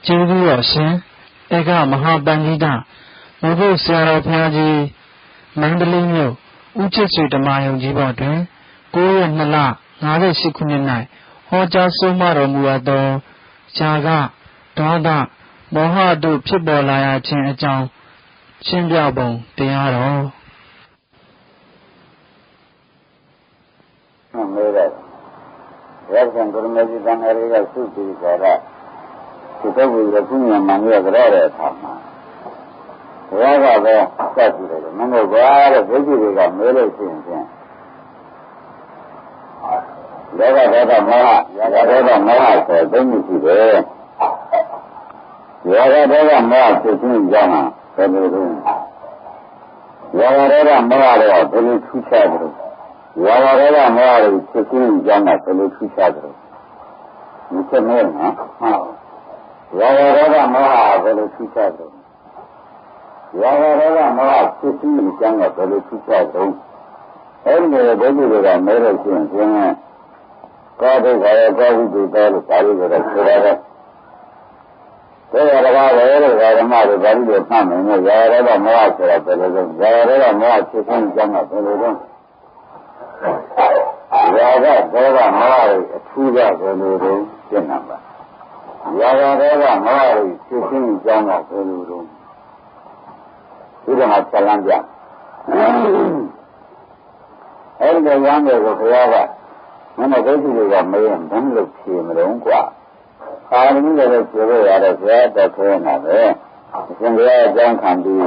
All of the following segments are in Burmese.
ကျေးဇူးတော်ရှင်ဧကမဟာပန္နိတမုဂုတ်ဆရာတော်ဘုရားကြီးမန္တလေးမြို့ဦးချစ်ဆွေဓမ္မယုံကြီးပေါ်တွင်9 ရက် 2 လ 58 ခုနှစ်၌ဟောကြားဆုံးမတော်မူအပ်သောဇာကဒေါသမောဟတို့ဖြစ်ပေါ်လာရခြင်းအကြောင်းရှင်းပြပုံတရားတော်မေးတယ်ရက္ခဏဂုရမေကြီးတန်ခါရီကသုတိကြတာဒီပုဂ္ဂိုလ်ရဲ့ကုညာမှန်ရကြတဲ့အခါမှာဘုရားကပဲစက်ကြည့်တယ်မင်းတို့ဘာတဲ့ဒိဋ္ဌိတွေကမေးလို့ရှိရင်ဖြင့်လောကဒေါသမောဟရာဂဒေါသမောဟဆိုသိမှုရှိတယ်ရာဂဒေါသမောဟဖြစ်ခြင်းကြောင့်ဘယ်လိုလဲရာဂဒေါသမောဟတော့ဘယ်လိုထူးခြားကြလဲရာဂဒေါသမောဟတွေဖြစ်ခြင်းကြောင့်ဘယ်လိုထူးခြားကြလဲဒီချက်မဲနော်ရာဂဒေါသမောဟဘယ်လိုထူးခြားကြလဲရာဂဒေါသမောဟဖြစ်ခြင်းကြောင့်ဘယ်လိုထူးခြားကြလဲအဲ့ဒီဘုရားတွေကမဲလို့ရှိရင်ဖြင့်ကောဒုက္ခရောကောဝိတုတောလို့ပါဠိလိုတော့ဆိုရတယ်။ဒါရကားပဲလို့ဓမ္မတွေပါဠိလိုမှတ်မယ်။ရာဂဒေါသမောဟဆိုတာဘယ်လိုလဲ။ရာဂဒေါသမောဟဖြစ်ခြင်းကြောင့်ဘယ်လိုလဲ။ရာဂဒေါသမောဟတွေအထူးကဘယ်လိုလဲရှင်းမှာပါ။ရာဂဒေါသမောဟတွေဖြစ်ခြင်းကြောင့်ဘယ်လိုလဲ။ဒီကမှာဆက်လန်းပြ။အဲ့ဒီရမ်းတွေကိုဘုရားကမင်းတို့ဒိဋ္ဌိတွေကမရင်ဘယ်လိုဖြေမလို့กว่าအာရမီလည်းဖြေလို့ရတဲ့ဘုရားတော်ခေါ်နေတာပဲအရှင်ဘုရားအကြောင်းခံပြီး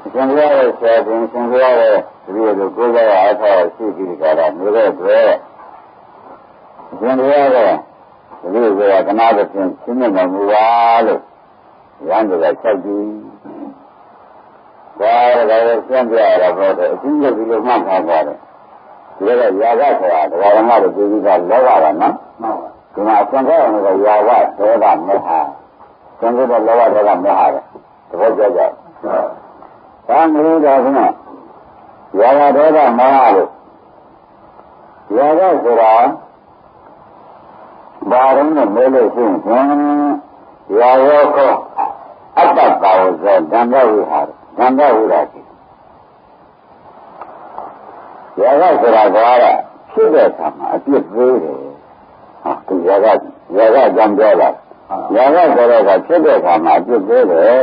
အရှင်ဘုရားရဲ့ဆရာရှင်ရှင်ဘုရားရဲ့ဒီလိုကိုယ်ကအားထားရှိပြီးကြတာမျိုးတဲ့အတွက်အရှင်ဘုရားရဲ့ဒီလိုကကနာတဲ့ရှင်ရှင်းနေမှာမူပါလို့ရမ်းတွေကချက်ပြီးဒါလည်းရှင်းပြရတာပေါ့တဲ့အချင်းချင်းဒီလိုမှတ်ထားကြတယ်ဒီကရာဂဆိုတာဒကာဓမ္မတို့ပြည်ကလောဘတာနော်ဒီမှာအစွမ်းကောင်းတဲ့ရာဂဒေါသမောဟသံဃာတော်လောဘဒေါသမောဟတဲ့သဘောကျကြဒါမျိုးတော့ကရာဂဒေါသမောဟလို့ရာဂဆိုတာဘာရင်နဲ့မဲလို့ရှိရင်ရာယောခောအတ္တပါဝဇေဓမ္မဝိဟာဓမ္မဝိရာတိရာဂဆိုတာကဖြစ်တဲ့အခါမှာအပြစ်ပေးတယ်ဟာဒီရာဂကြံပြောလာရာဂဆိုတော့ကဖြစ်တဲ့အခါမှာအပြစ်ပေးတယ်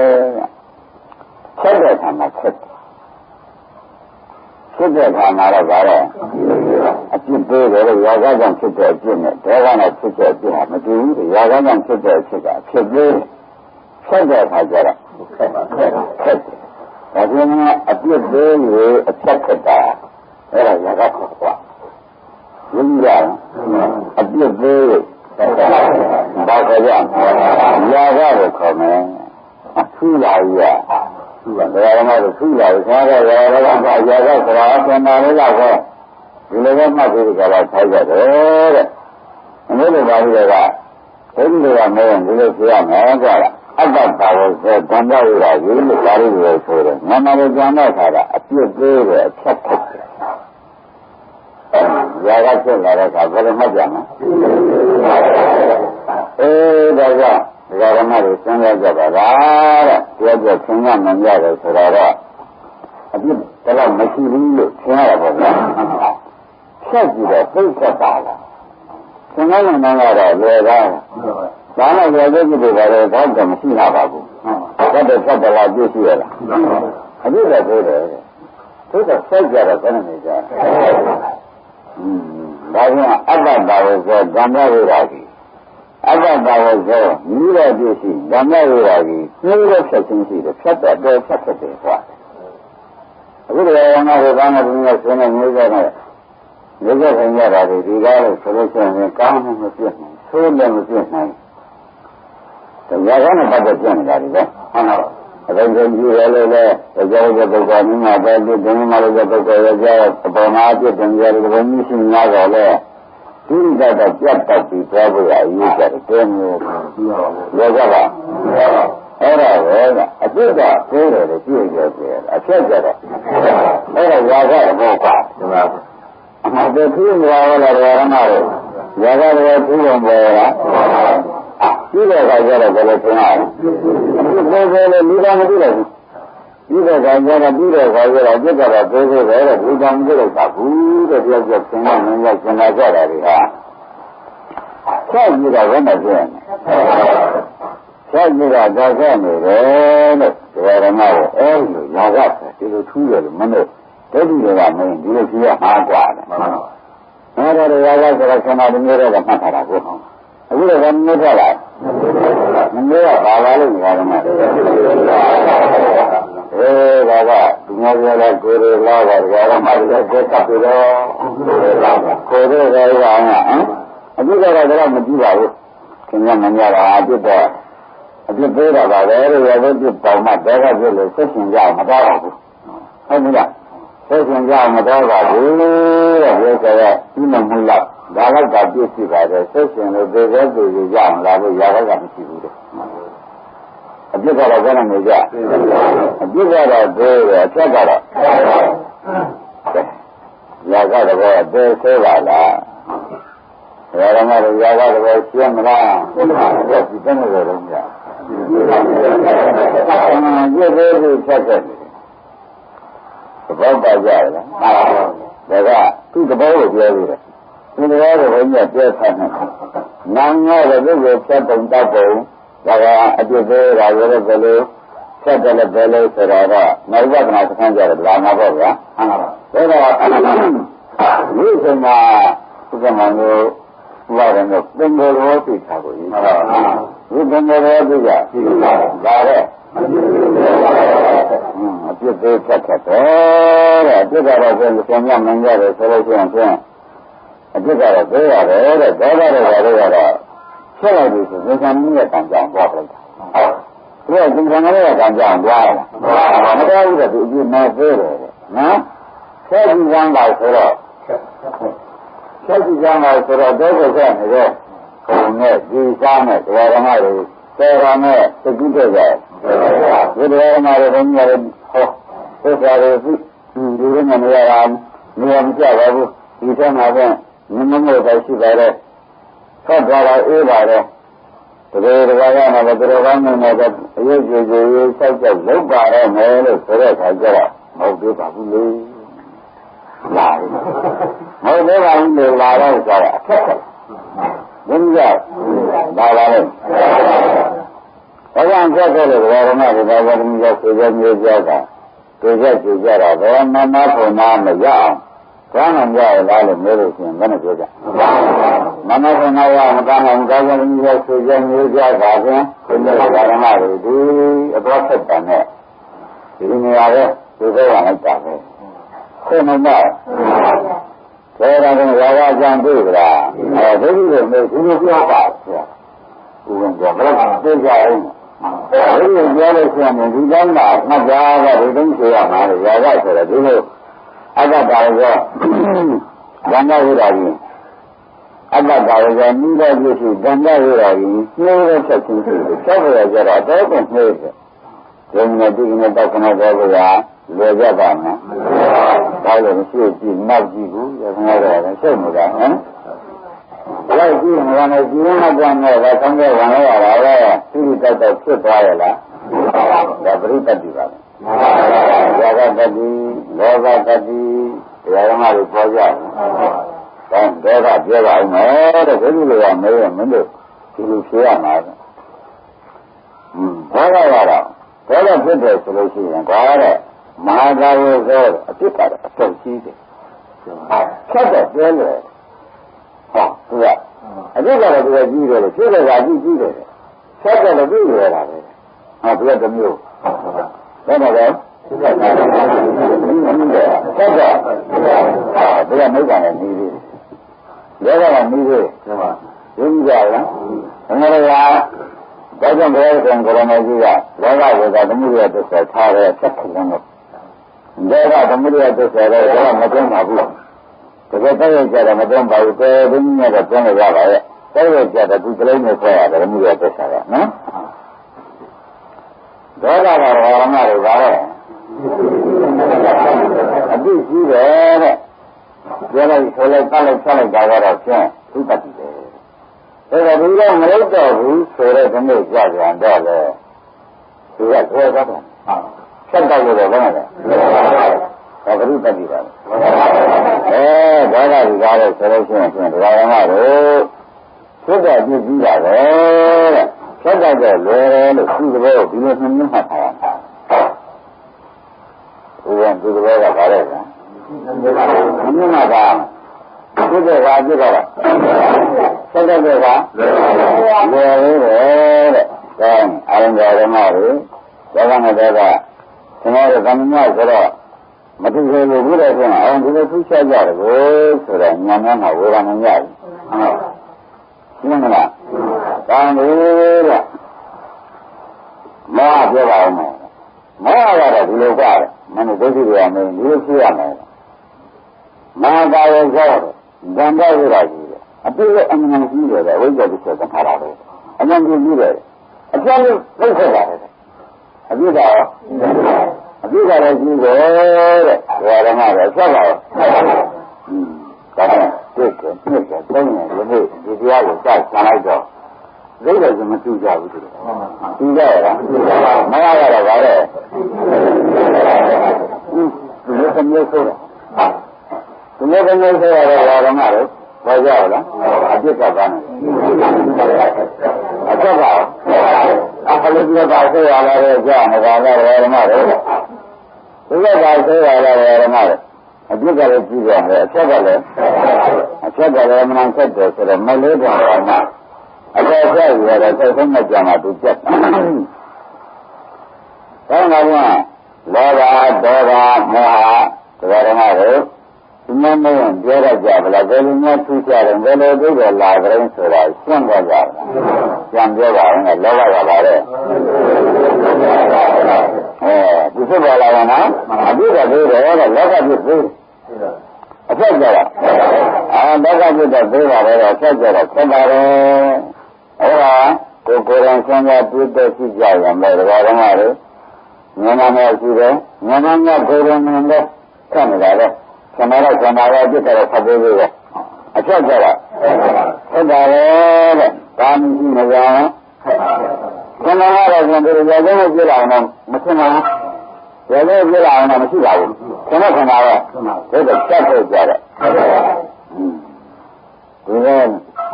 ဖြစ်တဲ့အခါမှာဖြစ်တဲ့အခါမှာတော့ဒါတော့အပြစ်ပေးတယ်လို့ရာဂကြောင့်ဖြစ်တဲ့အပြစ်နဲ့ဒေါသနဲ့ဖြစ်တဲ့အပြစ်ဟာမတူဘူးရာဂကြောင့်ဖြစ်တဲ့အဖြစ်ကအဖြစ်ပေးဖြစ်တဲ့အခါကျတော့ဖြစ်တယ်ဒါကြောင့်အပြစ်ပေးလို့အချက်ခက်တာအဲ့ဒါရာဂခေါ်ကွာရင်းရအပြစ်သေးဘာခေါ်ကြရာဂကိုခေါ်မယ်ထူလာရထူလာတယ်ဘာမှမထူလာဘူးစားတော့ရာဂဆိုတာအပြန်လာလို့တော့ဒီလိုပဲမှတ်ပြီးကြတော့ထိုက်ကြတယ်တဲ့အမျိုးတွေပါပြီးတော့ဘုန်းကြီးကမင်းဒီလိုပြောရမယ်ကြလားအတ္တပါဝဇေဓမ္မဝိရာယိလို့ပါဠိလိုဆိုတယ်ငါမလို့ကြံတဲ့ခါကအပြစ်သေးတယ်အချက်ခက်တယ်ရာဂဖြစ်လာတဲ့အခါဘယ်လိုမှတ်ကြမလဲဒါကြောင့်ဒကာဓမ္မတွေစဉ်းစားကြပါလားတဲ့ပြောသင်ရမှန်ရတယ်ဆိုတော့အပြစ်တော့မရှိဘူးလို့ထင်ရတာပေါ့ဗျာဖြတ်ကြည့်တော့သိသက်တာလားသင်္ကန်းမှန်ကတော့လွယ်တာဒါနဲ့လွယ်တဲ့ကြည့်တယ်ကတော့တော့မရှိလာပါဘူးဟုတ်တယ်ဖြတ်တယ်လားပြည့်စုံရလားအပြစ်တော့သိတယ်သိတော့စိုက်ကြတော့ဘယ်နဲ့နေကြဒါကြောင့်အတ္တပါဝဇေဓမ္မဝိရာဂိအတ္တပါဝဇေမိရပြည့်ရှိဓမ္မဝိရာဂိနှိမ့်တဲ့ဖြတ်ခြင်းရှိတယ်ဖြတ်တဲ့ဖြတ်တယ်ဟောအခုတော့ငါတို့ဘာမှမပြောဆင်းနေမျိုးကြတယ်မျိုးကြခင်ရတာဒီကားလို့ဆိုလို့ရှိရင်ကောင်းမှမပြတ်နိုင်ဆိုးလည်းမပြတ်နိုင်တရားကောင်းတဲ့ပတ်သက်ပြနေတာဒီပဲဟုတ်လားအတိုင်းကြည့်ရလို့လေကြောက်တဲ့ပုဂ္ဂိုလ်မျိုးမှာပဲဒီဒင်းမှာလည်းပုဂ္ဂိုလ်ရဲ့ကြောက်အပေါ်မှာအပြစ်တင်ရတယ်ဘုန်းကြီးရှင်များတော့လေဒီကတော့ပြတ်တတ်ပြီးသွားဖို့အရေးကြတယ်တဲမျိုးလောကပါအဲ့ဒါပဲအပြစ်ကသေးတယ်ကြည့်ရတယ်အချက်ကြတော့အဲ့ဒါရာဂဘောကဒီမှာအမှန်တည်းသူ့ရွာလာတယ်ရမတို့ရာဂတွေထူးအောင်ပေါ်လား ပြီးတဲ့အခါကျတော့ဘယ်လိုထင်ရလဲဘယ်လိုလူတော်မသိလိုက်ဘူးပြီးတဲ့အခါကျတော့ပြီးတဲ့အခါကျတော့ပြစ်တော့ဘယ်လိုပဲတဲ့လူတော်မသိလိုက်တာဘူးတဲ့ပြောပြသင်ရမင်းရကျင်လာကြတာတွေဟာဆက်ပြီးတော့ဘယ်နဲ့ပြည့်ဆက်ပြီးတော့ဒါဆက်နေတယ်လို့ဒီရမကိုအဲ့လိုရာဂဒီလိုထူးတယ်လို့မလို့ဒုတိယကမင်းဒီလိုကြည့်ရမှာกว่าတယ်အဲ့ဒါရာဂဆိုတော့ခဏတည်းမျိုးတော့မှတ်ထားတာကိုအခုတော့မင်းထွက်လာမင်းကဘာလာလို့ညာတော့မှဒါကဒီမှာပြောတဲ့ကိုယ်ရလာတာဒါကမှလည်းကိုယ်ကပ်ပြီးတော့ကိုယ်ရလာတာအခုကတော့မကြည့်ပါဘူးခင်ဗျမများတာအပြစ်တော့အပြစ်ပေးတာပါပဲလို့ရောပြစ်ပေါမှတဲကပြစ်လို့ဆက်ရှင်ကြမတော်ပါဘူးဟုတ်ပြီလားဆက်ရှင်ကြမတော်ပါဘူးတဲ့ပြောကြတဲ့ဒီမမှုလောက်ဒါတော့ကပြစ်ရှိပါတယ်ဆက်ရှင်လို့သေသေးသေးကြအောင်လာလို့ရာဘကမရှိဘူးတဲ့အပြစ်ကတော့ဘယ်နဲ့နေကြအပြစ်ကတော့သေတယ်အချက်ကတော့ရာကတော့သေသေးပါလားရာဂမတို့ရာဂတော့ရှင်းမလားရှင်းပါဘူးဒီတဲ့နေတော့ညပြည့်သေးသေးချက်ချက်သဘောပါကြလားဒါကသူ့သဘောကိုပြောပြီးတယ်ဒီလိုတော့ဘုန်းကြီးပြောထားတယ်နာငါတဲ့ပုဂ္ဂိုလ်ဖြတ်ပုံတတ်ပုံဒါကအပြစ်သေးတာရောလည်းဘယ်လိုဖြတ်တယ်လဲဘယ်လိုဆိုတော့နောက်ဝဒနာသခန်းကြတယ်ဒါမှပေါ့ဗျာဟုတ်ပါဘူးဒါတော့ဒီစမှာဥပမာမျိုးလာတယ်တော့သင်္ဘောရောသိတာကိုဒီသင်္ဘောရောသိကြဒါတဲ့အပြစ်သေးဖြတ်တယ်တဲ့အပြစ်ကတော့ပြန်ပြန်မင်းရတယ်ဆိုလို့ရှိရင်အပြစ်ကတော့သေးရတယ်တဲ့ဒေါသတွေကတော့ဆက်လိုက်ပြီဆိုသင်္ခါမင်းရဲ့ကံကြောင့်သွားလိုက်တာဒီကသင်္ခါမင်းရဲ့ကံကြောင့်သွားလာမတော်ဘူးတဲ့ဒီအပြစ်မဲ့သေးတယ်နော်ဆက်ပြီးဝမ်းပါဆိုတော့ဆက်ကြည့်ကြမှာဆိုတော့ဒုက္ခဆက်နေတဲ့ခုံနဲ့ဒီစားနဲ့ဒရာဓမ္မတွေစေရာနဲ့သတိတဲ့ကြဒီဒရာဓမ္မတွေဘုန်းကြီးတွေဟောသစ္စာတွေဒီလိုနဲ့နေရတာနေရာမကျပါဘူးဒီထဲမှာကမမမို့ပဲရှိပါတယ်ဆက်သွားတာအေးပါတယ်တကယ်တကယ်ရမှာလည်းတော်ကောင်းနေတယ်အရေးကြီးကြီးဆောက်ချက်လုပ်ပါတော့မယ်လို့ဆိုတဲ့အခါကျတော့မဟုတ်သေးပါဘူးလေလာမဟုတ်သေးပါဘူးလေလာတော့ဆိုတော့အခက်ခက်ဘုရားဒါပါလေဘာကြောင့်ဆက်ခဲ့လို့ဓမ္မတွေဒါကတည်းကဆိုကြမျိုးကြတာတွေ့ကြကြကြတာတော့မမဖို့နာမရအောင်ဘာမှမရလားလို့ပြောလို့ရှိရင်ဘယ်နဲ့ပြောကြမမဖို့နာရမကောင်းအောင်ဒါကတည်းကဆိုကြမျိုးကြတာဖြင့်ဒီလိုဓမ္မတွေဒီအတော်ဆက်တာနဲ့ဒီနေရာရဲ့ဒီဘက်ကလိုက်တာပဲဆိုမှမဟုတ်ဒါကရာဂကြံတွေ့ကြလားဒုက္ခကိုမဟုတ်ဘူးပြောပါဆရာဦးဝင်ကြဘယ်လိုသိကြအောင်ဒီလိုပြောလို့ရှိရင်ဒီကောင်းတာမှတ်ကြတာဒီသုံးဆိုရမှာလေရာဂဆိုတော့ဒီလိုအတ္တတာရောဘန္ဒဝိရာကြီးအတ္တတာရောနိဒပြည့်စုဘန္ဒဝိရာကြီးနှိုးတဲ့ချက်ချင်းတွေဆက်ရကြတော့တော့ကိုနှိုးတယ်ဒီနေ့ဒီနေ့တော့ခဏတော့ကလွယ်ကြပါမယ်ဒါလည်းမရှိကြည့်နောက်ကြည့်ဘူးရခဏတော့ရှုပ်နေတာဟမ်လိုက်ကြည့်နေတယ်ဒီနေ့မှပြန်တော့ဆန်းတဲ့ဝင်ရတာပဲသူ့တက်တော့ဖြစ်သွားရလားဒါပရိသတ်ပြီပါရာဂတတိလောဘတတိတရားဓမ္မတွေပေါ်ကြတယ်ဒါကပြောပါဦးမယ်တဲ့ဒီလိုကမင်းမင်းတို့ဒီလိုဖြေရမှာဘာသာရတော့ဒါကဖြစ်တယ်ဆိုလို့ရှိရင်ဒါတဲ့မဟာကာဝေသောအဖြစ်ကတော့အဆုံးရှိတယ်ဆက်တော့ပြောလို့ဟောသူကအဖြစ်ကတော့သူကကြီးတယ်ဖြစ်တယ်ကကြီးတယ်ဆက်တော့ပြီးရတာပဲဟောသူကတမျိုးဘယ်မှာလဲဆက်တော့သူကမိစ္ဆာနဲ့နေသေးတယ်လောကကနေသေးရင်းကြလားငါတို့ကဒါကြောင့်ဘယ်လိုဆိုကြရမလဲကြီးကလောကဝေဒသမုဒယသစ္စာထားတဲ့ဆက်ခလုံးကိုဒါကသမုဒယသစ္စာတော့ဒါမတွန်းပါဘူးတကယ်တည်းကြတယ်မတွန်းပါဘူးတဲဘင်းကြီးကတော့တွန်းလို့ရပါရဲ့တဲရကြတယ်ဒီကလေးနဲ့ဆွဲရတယ်သမုဒယသစ္စာကနော်ဒေါသကရောမတွေပါတော့အတိရှိတယ်တဲ့ပြောလိုက်ဆိုလိုက်ပတ်လိုက်ဆက်လိုက်တာကတော့ဖြင့်သူတတ်တယ် ဒါကဒီတော့မလုပ်တော့ဘူးဆိုတဲ့ဒီနေ့ကြာပြန်တော့လေသူကဆွဲသွားတယ်ဆက်တော့လို့တော့ဘာလဲဒါကရုတ္တိပါဘာသာဒီကားလို့ဆိုလို့ရှိရင်ဒကာရမတို့ဖြစ်တဲ့ပြည့်စည်တာပဲတဲ့ဆက်တော့လွယ်တယ်လို့သူ့သဘောဒီလိုနှမျိုးမှတ်ထားရတာဦးသူ့သဘောကဘာလဲကွာနှမျိုးမှတ်တာဖြစ်တဲ့ကဖြစ်တော့ဆက်တော့ကလွယ်တယ်တဲ့ဒါအာရုံတော်ရမတို့ဒါကနဲ့တော့ကျွန်တော်တို့ကံမြတ်ဆိုတော့မတူသေးဘူးဘုရားရှင်အောင်ဒီလိုထူးခြားကြတယ်ကိုဆိုတော့ညံများမှာဝေဒနာများပြီဟုတ်ရှင်းမလားကောင်းပြီတဲ့မောဟပြောပါဦးမယ်မောဟကတော့ဒီလိုကြတယ်မနုဒိဋ္ဌိတွေအမင်းဒီလိုရှိရမယ်မဟာကာယဆိုတော့ဇံတော်ရတာကြီးတယ်အပြည့်အမှန်ကြီးတယ်ဝိဇ္ဇာပစ္စယသံဃာတွေအမှန်ကြီးကြီးတယ်အကျဉ်းလို့သိခဲ့ပါတယ်အပြည့်ကတော့အပြည့်ကလည်းကြီးတယ်တဲ့ဘယ်ဓမ္မလဲဆက်ပါဦးဒါနဲ့တွေ့တယ်နှစ်တယ်သုံးတယ်ဒီနေ့ဒီတရားကိုစဆံလိုက်တော့ဒိဋ္ဌိကမတူကြဘူးသူတူကြရလားမရရတော့ဗါတဲ့ဒီလိုသမီးဆိုတော့ဒီလိုသမီးဆိုရတော့ဓမ္မလေပေါ်ကြလားအပြစ်ကပါနေအပြစ်ကအခလေးပြတာဆိုရလာတဲ့ကြာနေတာလည်းဓမ္မလေဒီကပါဆိုရလာတဲ့ဓမ္မလေအပြစ်ကလည်းကြည့်ရတယ်အချက်ကလည်းမနဆက်တယ်ဆိုတော့မလေးတော့ပါမှအတော်ဆက်ရတော့စိတ်ဆုံးမကြမှာသူပြတ်တာ။ဒါကလောဘဒေါသမောဟတရားဓမ္မတွေဒီမှာမင်းပြောရကြဗလားဘယ်လိုများထူးခြားတယ်ဘယ်လိုသိတယ်လာကြရင်ဆိုတာရှင်းသွားကြတယ်။ပြန်ပြောပါဦးလောဘရပါတဲ့ဒီဖြစ်ပါလားနော်အပြစ်ကသေးတယ်လောကပြစ်သေးအဆက်ကြတာလောကပြစ်တော့သေးပါတယ်အဆက်ကြတော့ဆက်ပါတယ်အဲ့ဒါကိုယ်တိုင်ဆန်းစားတွေ့တဲ့ရှိကြရမယ်ဒါကမှလေဉာဏ်နဲ့ရှိတယ်ဉာဏ်နဲ့ကိုယ်တိုင်နဲ့ခက်နေတာလေဆန္ဒတော့ဆန္ဒပဲပြစ်တယ်ဖတ်ပေးလို့အချက်ကြတာဟုတ်ပါလေတဲ့ဒါမရှိမကြဘူးဆန္ဒကတော့ကျွန်တော်ရောင်းနေပြလာအောင်မဆင်ပါဘူးရောင်းနေပြလာအောင်မရှိပါဘူးကျွန်တော်ခန္ဓာကဒါကချက်ထုတ်ကြတယ်ဒီက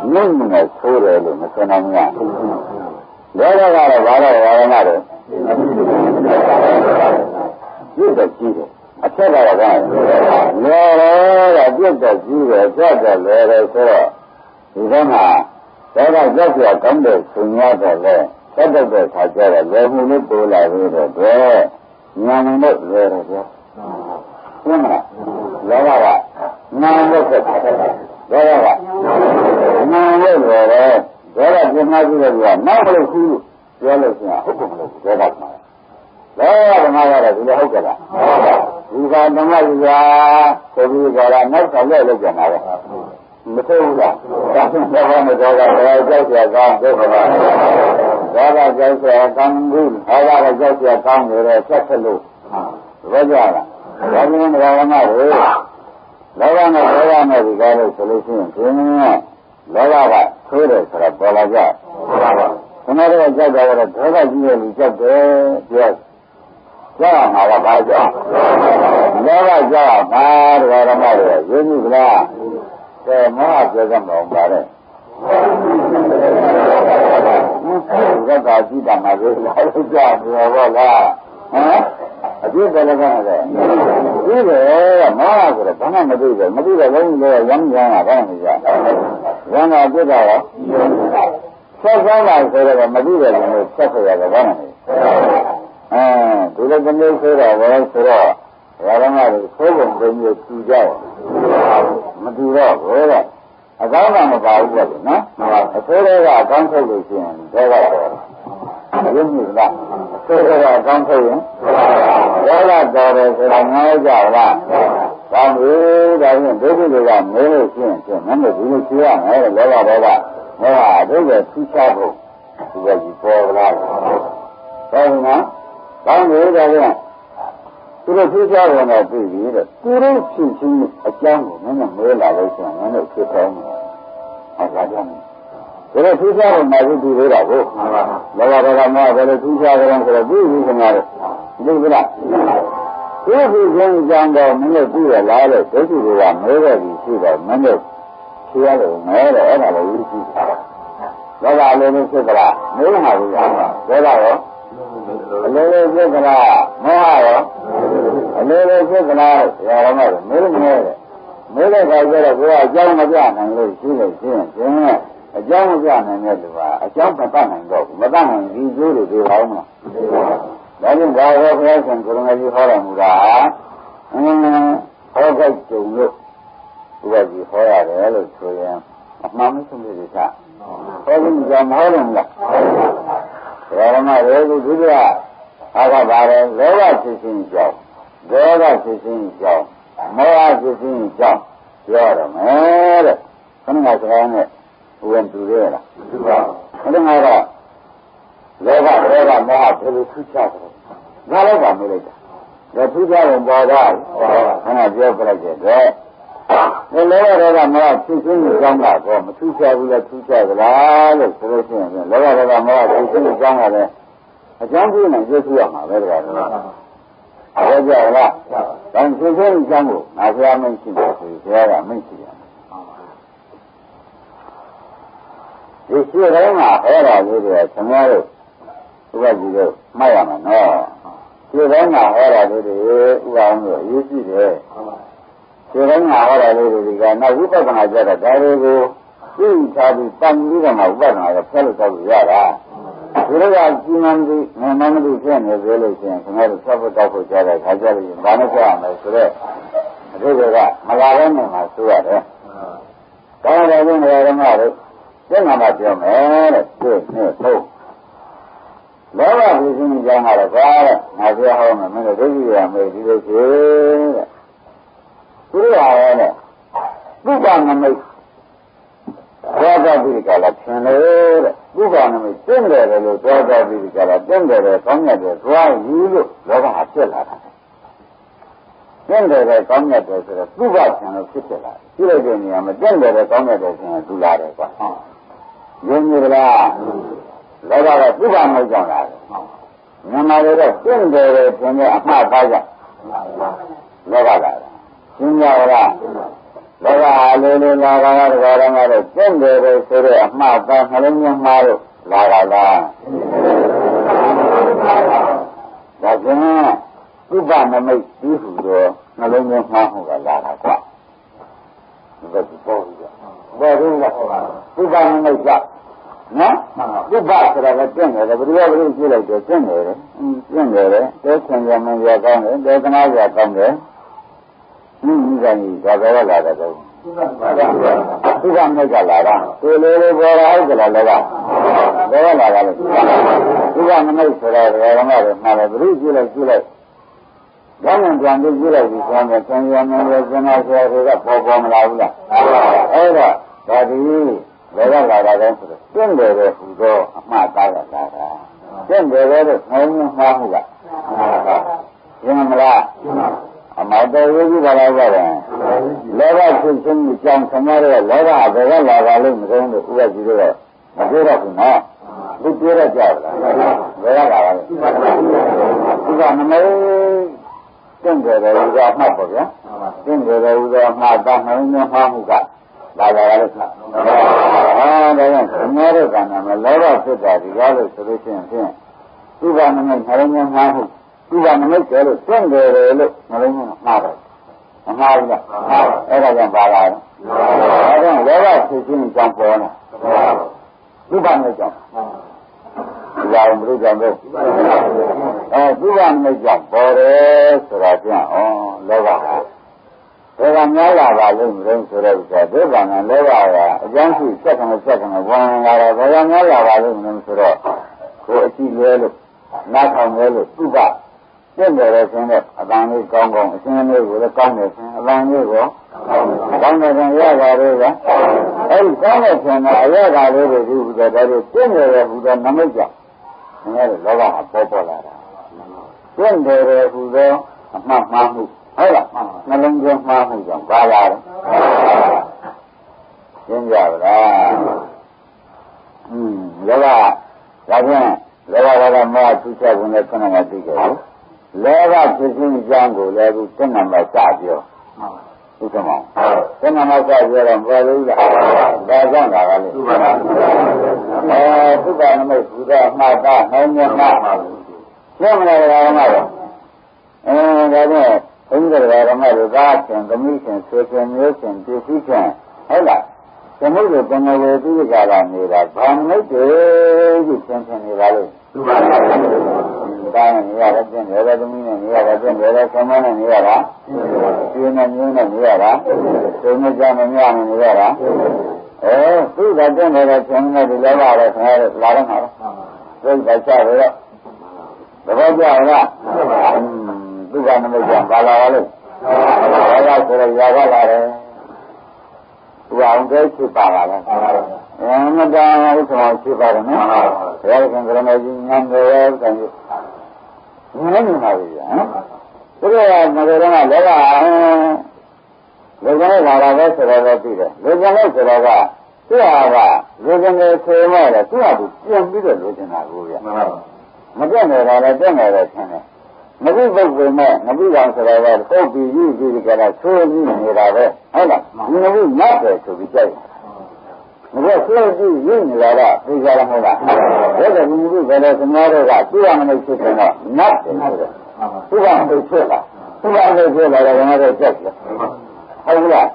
မြင့်မြတ်ဆိုးတယ်လို့မဆိုနိုင်ဘူး။လောကကတော့ဘာလို့ဝါရမလဲ။ပြည့်တဲ့ကြီးတယ်။အချက်ကတော့ဘာလဲ။လောကပြည့်တဲ့ကြီးတယ်၊ကြောက်တယ်လဲတယ်ဆိုတော့ဒီကမှာဒါကကြောက်ကြကောင်းတဲ့ဆွေရတယ်လေ။ဆက်တဲ့ခါကျတော့လေမှုလေးပိုးလာပြီးတော့ညာနေလို့လဲတယ်ပြော။ဟုတ်မလား။လောကကညာလို့ဆက်တယ်။ဒါကနာလို့ရတယ်ဒါကပြင်မကြည့်လို့ကနောက်မလို့ခုပြောလို့ရှိရင်ဟုတ်ကမလို့ပြောတတ်မှာဒါကဓမ္မကတော့ဒီလိုဟုတ်ကြလားဒီကဓမ္မကြီးကဆိုပြီးကြတာနောက်ဆောင်လို့ကြမှာပဲမသိဘူးလားဒါဆိုတော့မတော်တာကြောက်ကြကောင်းဒုက္ခပါဒါကကြောက်ကြကောင်းဘူးဒါကကြောက်ကြကောင်းတယ်ဆက်ဆက်လို့ဘောကြလားဒါကလည်းဓမ္မတွေလောဘနဲ့ဒေါသနဲ့ဒီကားလို့ဆိုလို့ရှိရင်ဒီနေ့လောဘကဆိုးတယ်ဆိုတော့ပေါ်လာကြပါပါကျွန်တော်တို့ကြောက်ကြတော့ဒေါသကြီးရဲ့လူကြောက်တယ်ပြောကြောက်မှာပါကြောက်လောဘကြောက်ပါတရားဓမ္မတွေရင်းပြီလားကဲမောဟပြောကြမှာပါလေဘုရားကကြည့်တာမှပဲလာလို့ကြောက်ပြောပါလားဟမ်အပြည့်တယ်လည်းကောင်းတယ်ဒီလေမာနဆိုတော့ဘာမှမသိဘူးမသိတော့လုံးလေရမ်းရမ်းတာဘာမှမရရမ်းတာပြစ်တော့ဆက်ကောင်းလာဆိုတော့မသိတယ်လည်းဆက်ဆက်ရတယ်ဘာမှမဖြစ်ဒီလိုသမီးဆိုတော့ဝယ်ဆိုတော့ဘာမှမဆိုးပုံပုံမျိုးကြည့်ကြတယ်မတူတော့ဘယ်ကအကောင်းမှမပါဘူးပေါ့နော်အဆိုးတွေကအကောင်းထုတ်လို့ရှိရင်ဒါကတော့ရင်းမိလားဆိုးတွေကအကောင်းထုတ်ရင်ဒါကတော်တယ်ဆိုတာငါးကြလားဘာလို့ဒါဖြင့်ဒုက္ခတွေကမဲလို့ရှိရင်မင်းတို့ဒီလိုရှိရမယ်လောဘဒေါသမောဟအတို့ရဲ့သိချဖို့ဒီကကြီးပေါ်လာတယ်ဟုတ်နော်ကောင်းပြီဒါဖြင့်သူတို့သိချဖို့နဲ့ပြည်ပြီးတော့သူတို့ဖြစ်ချင်းအကြောင်းကိုမင်းတို့မဲလာလို့ရှိရင်မင်းတို့ဖြစ်ကောင်းတယ်ဟုတ်လားကြောင့် ဒါလည်းထူးခြားတဲ့မာဇိတူလေးတာကိုလောဘဒေါသမောဟဘယ်လိုထူးခြားကြလဲဆိုတော့ဒီဝိသနာတော့ဒီကလားဒီဒီချင်းကြောင့်တော့မင်းတို့ပြရလားလို့ဒုက္ခတွေကမဲရပြီရှိတော့မင်းတို့ဖြေရတယ်မဲတယ်အဲ့ဒါလည်းဝိသိတာလောဘလည်းမဖြစ်ကြလားမဲမှာဘူးလားဒေါသရောအလိုလိုဖြစ်ကြလားမောဟရောအလိုလိုဖြစ်ကြလားရာရမတော့မဲမဲတယ်မဲတဲ့ခါကျတော့ကိုယ်ကအကြောင်းမပြနိုင်လို့ရှိလို့ရှိရင်ကျင်းအကြောင်းမပြနိုင်တဲ့လူကအကြောင်းမတတ်နိုင်တော့ဘူးမတတ်နိုင်ဒီကျိုးတွေဒီကောင်းမလားဒါကြောင့်ဘာဝဘုရားရှင်ကိုရမကြီးဟောတော်မူတာဟောကြိုက်ကြုံလို့ဘုရားကြီးဟောရတယ်လို့ဆိုရင်အမှန်မရှိဘူးကဟောလို့ကြောင့်မဟောတယ်မလားဓမ္မရေဒုတိယအားကပါတယ်လောဘဖြစ်ခြင်းကြောင့်ဒေါသဖြစ်ခြင်းကြောင့်မောဟဖြစ်ခြင်းကြောင့်ပြောရမယ်တဲ့ခဏကစကားနဲ့ဝင်တူရလားဒီပါအဲ့ဒါကတော့လောဘဒေါသမောဟဘယ်လိုထူးခြားတယ်ငါလည်းပါမေးလိုက်တာဒါထူးခြားရင်ပေါ်တော့ခဏပြောပြလိုက်တဲ့ဒီလောဘဒေါသမောဟဖြစ်ခြင်းကြောင့်တော့မထူးခြားဘူးလားထူးခြားသလားလို့ဆိုလို့ရှိရင်လောဘဒေါသမောဟဖြစ်ခြင်းကြောင့်လည်းအကြောင်းပြနေရွှေ့ရမှာပဲတကယ်တော့ဟုတ်ကြလား။ဒါဖြစ်ခြင်းအကြောင်းကိုငါဘုရားမင်းရှိတယ်ဆိုရင်ဘုရားကမင်းရှိတယ်။ဒီရှိတိုင်းမှာဟောတာလေးတွေခင်ဗျားတို့ဥပဒေတို့မှတ်ရမှာနော်။ရှိတိုင်းမှာဟောတာလေးတွေဥပအောင်လို့အရေးကြီးတယ်။ရှိတိုင်းမှာဟောတာလေးတွေကနောက်ဝိပဿနာကြတော့ဒါတွေကိုသိထားပြီးတန်ပြီးတော့မှဝိပဿနာကိုဖျက်လို့တော့ရတာ။ဒီလိုကကြီးမှန်းပြီးမမမတိဖြစ်နေသေးလို့ရှိရင်ခင်ဗျားတို့ဆက်ဖို့တောက်ဖို့ကြားတဲ့ခါကြလို့ရင်ဘာနဲ့ဆက်ရမလဲဆိုတော့အထူးကမလာတဲ့နေမှာဆိုရတယ်။ကောင်းတယ်လို့နေရာဓမ္မတို့သိနာမှပြောမယ်တဲ့သိနေဟုတ်လောဘဝိသင်းကြောင်းကတော့ကွာတဲ့ငါပြောဟောမယ်မင်းတို့ဒုက္ခရမယ်ဒီလိုရှိတဲ့သူရရဲတဲ့ပုဗ္ဗနမိတ်သောတာပိကလာသင်လို့တဲ့ပုဗ္ဗနမိတ်ကျင့်တယ်လို့သောတာပိကလာကျင့်တယ်ကောင်းမြတ်တယ်သွားယူလို့လောဘဟာဖြစ်လာတာကျင့်တယ်ကောင်းမြတ်တယ်ဆိုတော့ပုဗ္ဗသင်လို့ဖြစ်ဖြစ်လာကြည့်လိုက်တဲ့နေရာမှာကျင့်တယ်ကောင်းမြတ်တယ်ဆိုရင်သူလာတယ်ကွာယုံကြည်လားလောဘကပုဗ္ဗမဟုတ်ကြောင်းလားမြန်မာတွေတော့ကျင့်တယ်ထင်တဲ့အမှားပါကြလောဘလာရှင်းကြလားလောဘအလိုလိုလာတာကတော့ဓမ္မတော့ကျင့်တယ်ဆိုတဲ့အမှားပါနှလုံးသွင်းမှားလို့လာတာလားဒါကြောင့်ဥပနမိတ်ပြီးဟူသောနှလုံးသွင်းမှားမှုကလာတာကွာဒါကပေါ်ပြီပေါ်ပြီလားဥပနမိတ်ကနော်ဥပဆိုတာကကျင့်တယ်ဘယ်လိုကြည့်လိုက်တော့ကျင့်တယ်ကျင့်တယ်တဲဆင်ရမင်းရကောင်းတယ်တဲသနာရကောင်းတယ်ဒီကနေ့ဒါပဲလာတယ်တော့ဥပမိတ်ကလာတာဒီလိုလိုပေါ်လာဟုတ်ကြလားလောကဘယ်လာတာလဲဥပမိတ်ဆိုတာဓမ္မတွေမှာလည်းဘုရားကြည့်လိုက်ဘာမှပြန်ပြီးကြည့်လိုက်ပြီးဆိုရင်ဆင်ရမင်းရကျနာဆရာတွေကပေါ်မလာဘူးလားအဲ့တော့ဒါဒီဘယ်ကလာတာလဲဆိုတော့ကျင့်တယ်ဟူသောအမှားသားကလာတာကျင့်တယ်လို့ငုံမှားမှုကရှင်းမလားအမောတော်ရေးကြည့်ပါလားဗျာလောဘဖြစ်ခြင်းကြောင့်ခမရတဲ့လောဘဘယ်ကလာတာလို့မဆုံးလို့ဥပဒေကြီးတော့မပြောတော့ဘူးနော်သူပြောရကြလားဘယ်ကလာတာလဲဒီကနမေကျင့်တယ်ဟူသောအမှားပေါ့ဗျာကျင့်တယ်ဟူသောအမှားသားနှုံးမှားမှုကလာကြရလို့ဒါကြောင့်ခမရတဲ့ကံမှာလောဘဖြစ်တာဒီကားလို့ဆိုလို့ရှိရင်ဖြင့်ဥပနမိတ်နှလုံးသွင်းမှားမှုဥပနမိတ်ကျဲလို့ကျင့်တယ်လို့နှလုံးသွင်းမှားတယ်အမှားဘူးလားအဲ့ဒါကြောင့်ပါလာတယ်ဒါကြောင့်လောဘဖြစ်ခြင်းကြောင့်ပေါ်လာဥပနမိတ်ကြောင့်ဒီကောင်ဘုရားကြောင့်ဥပနမိတ်ကြောင့်ပေါ်တယ်ဆိုတာပြန်လောဘဟာဒါကများလာပါလိမ့်မယ်ဆိုတော့ဒုက္ခနဲ့လောဘကအကျဉ်းရှိစက်ကနေဝင်လာတော့ဒါကများလာပါလိမ့်မယ်ဆိုတော့ကိုအကြည့်လဲလို့နားထောင်လဲလို့သူကပြည့်တယ်ဆိုတော့အတန်လေးကောင်းအရှင်းလေးကိုလည်းကောင်းတယ်ဆိုရင်အတန်လေးကိုကောင်းတယ်ဆိုရတာလေးကအဲဒီကောင်းတဲ့ဆင်ကအရသာလေးတွေဒီဟူတဲ့ဒါတွေပြည့်တယ်ဟူတဲ့နမိတ်ကြောင့်ငါတို့လောဘကပေါ်လာတာပြည့်တယ်ဟူသောအမှတ်မှားမှုဟုတ်လားနှလုံးသွင်းမှားမှုကြောင့်ပါလာတယ်ရှင်းကြပါလား ဒါဖြင့်လောဘကမောဟသူချက်ဝင်တဲ့ခဏမှသိကြတယ်လောဘဖြစ်ခြင်းအကြောင်းကိုလည်းသူတဏ္ဍာမစပြောဥက္ကမောတဏ္ဍာမစပြောတော့ဘာလို့လဲဒါကြောင့်လာကလေသုဘနမိတ်ဘုရားမှားတာနှောင်းညမှားရှင်းမလားဓမ္မတော့ဒါဖြင့်ဘုရားဓမ္မတို့သာရှင်သမီးရှင်ဆွေရှင်မျိုးရှင်ပြည့်စည်ရှင်ဟုတ်လားသမုဒ္ဒတဏ္ဍဝေသူကလာနေတာဘာမိတ်တွေကြီးရှင်းရှင်းနေပါလို့သုဘနမိတ်ဒါနဲ့နေရတယ်ပြင်တယ်သမီးနဲ့နေရတယ်ပြင်တယ်ဆမနဲ့နေရတာကျွေးနဲ့မျိုးနဲ့နေရတာသုံးမကြနဲ့ညနဲ့နေရတာသူကတည်းကဆင်းနေတယ်လည်းလာတယ်ခင်ဗျားတို့လာတော့မှာသိတဲ့ချရတော့သဘောကျလားသူကနမိတ်ကဘာလာပါလဲဘာကဆိုရရပါလာတယ်သူအောင်တဲ့ဖြစ်ပါလားမတောင်းဥစ္စာဖြစ်ပါတယ်နော်ဘုရားရှင်ကရမကြီးညံတယ်ဆံကြီးငင်းနေပါပြီဟမ်သူကမတော်တော့လောကလောကနဲ့လာတာပဲဆိုတော့သိတယ်လောကနဲ့ဆိုတော့ကသူ့ဟာကလောကနဲ့ဆိုမှလည်းသူ့ဟာသူပြင်ပြီးတော့လိုချင်တာကိုဗျမပြတ်နေတာလည်းပြတ်နေတယ်ဆင်းတယ်မသိပုဂ္ဂိုလ်နဲ့မသိအောင်ဆိုတော့ပုတ်ပြီးယူပြီးကြတာဆိုးပြီးနေတာပဲဟုတ်လားဒီလိုမျိုးညတ်တယ်ဆိုပြီးကြိုက်မလို့ဆိုးပြီးယူနေတာကသိကြရမဟုတ်လားဒါကဒီလိုပဲလေသမားတို့ကသူ့ရမလို့ဖြစ်တယ်တော့ညတ်တယ်ဆိုတော့သူ့ကသိဖြစ်လာသူ့ကသိဖြစ်လာတော့ငါတို့ကြက်တယ်ဟုတ်လား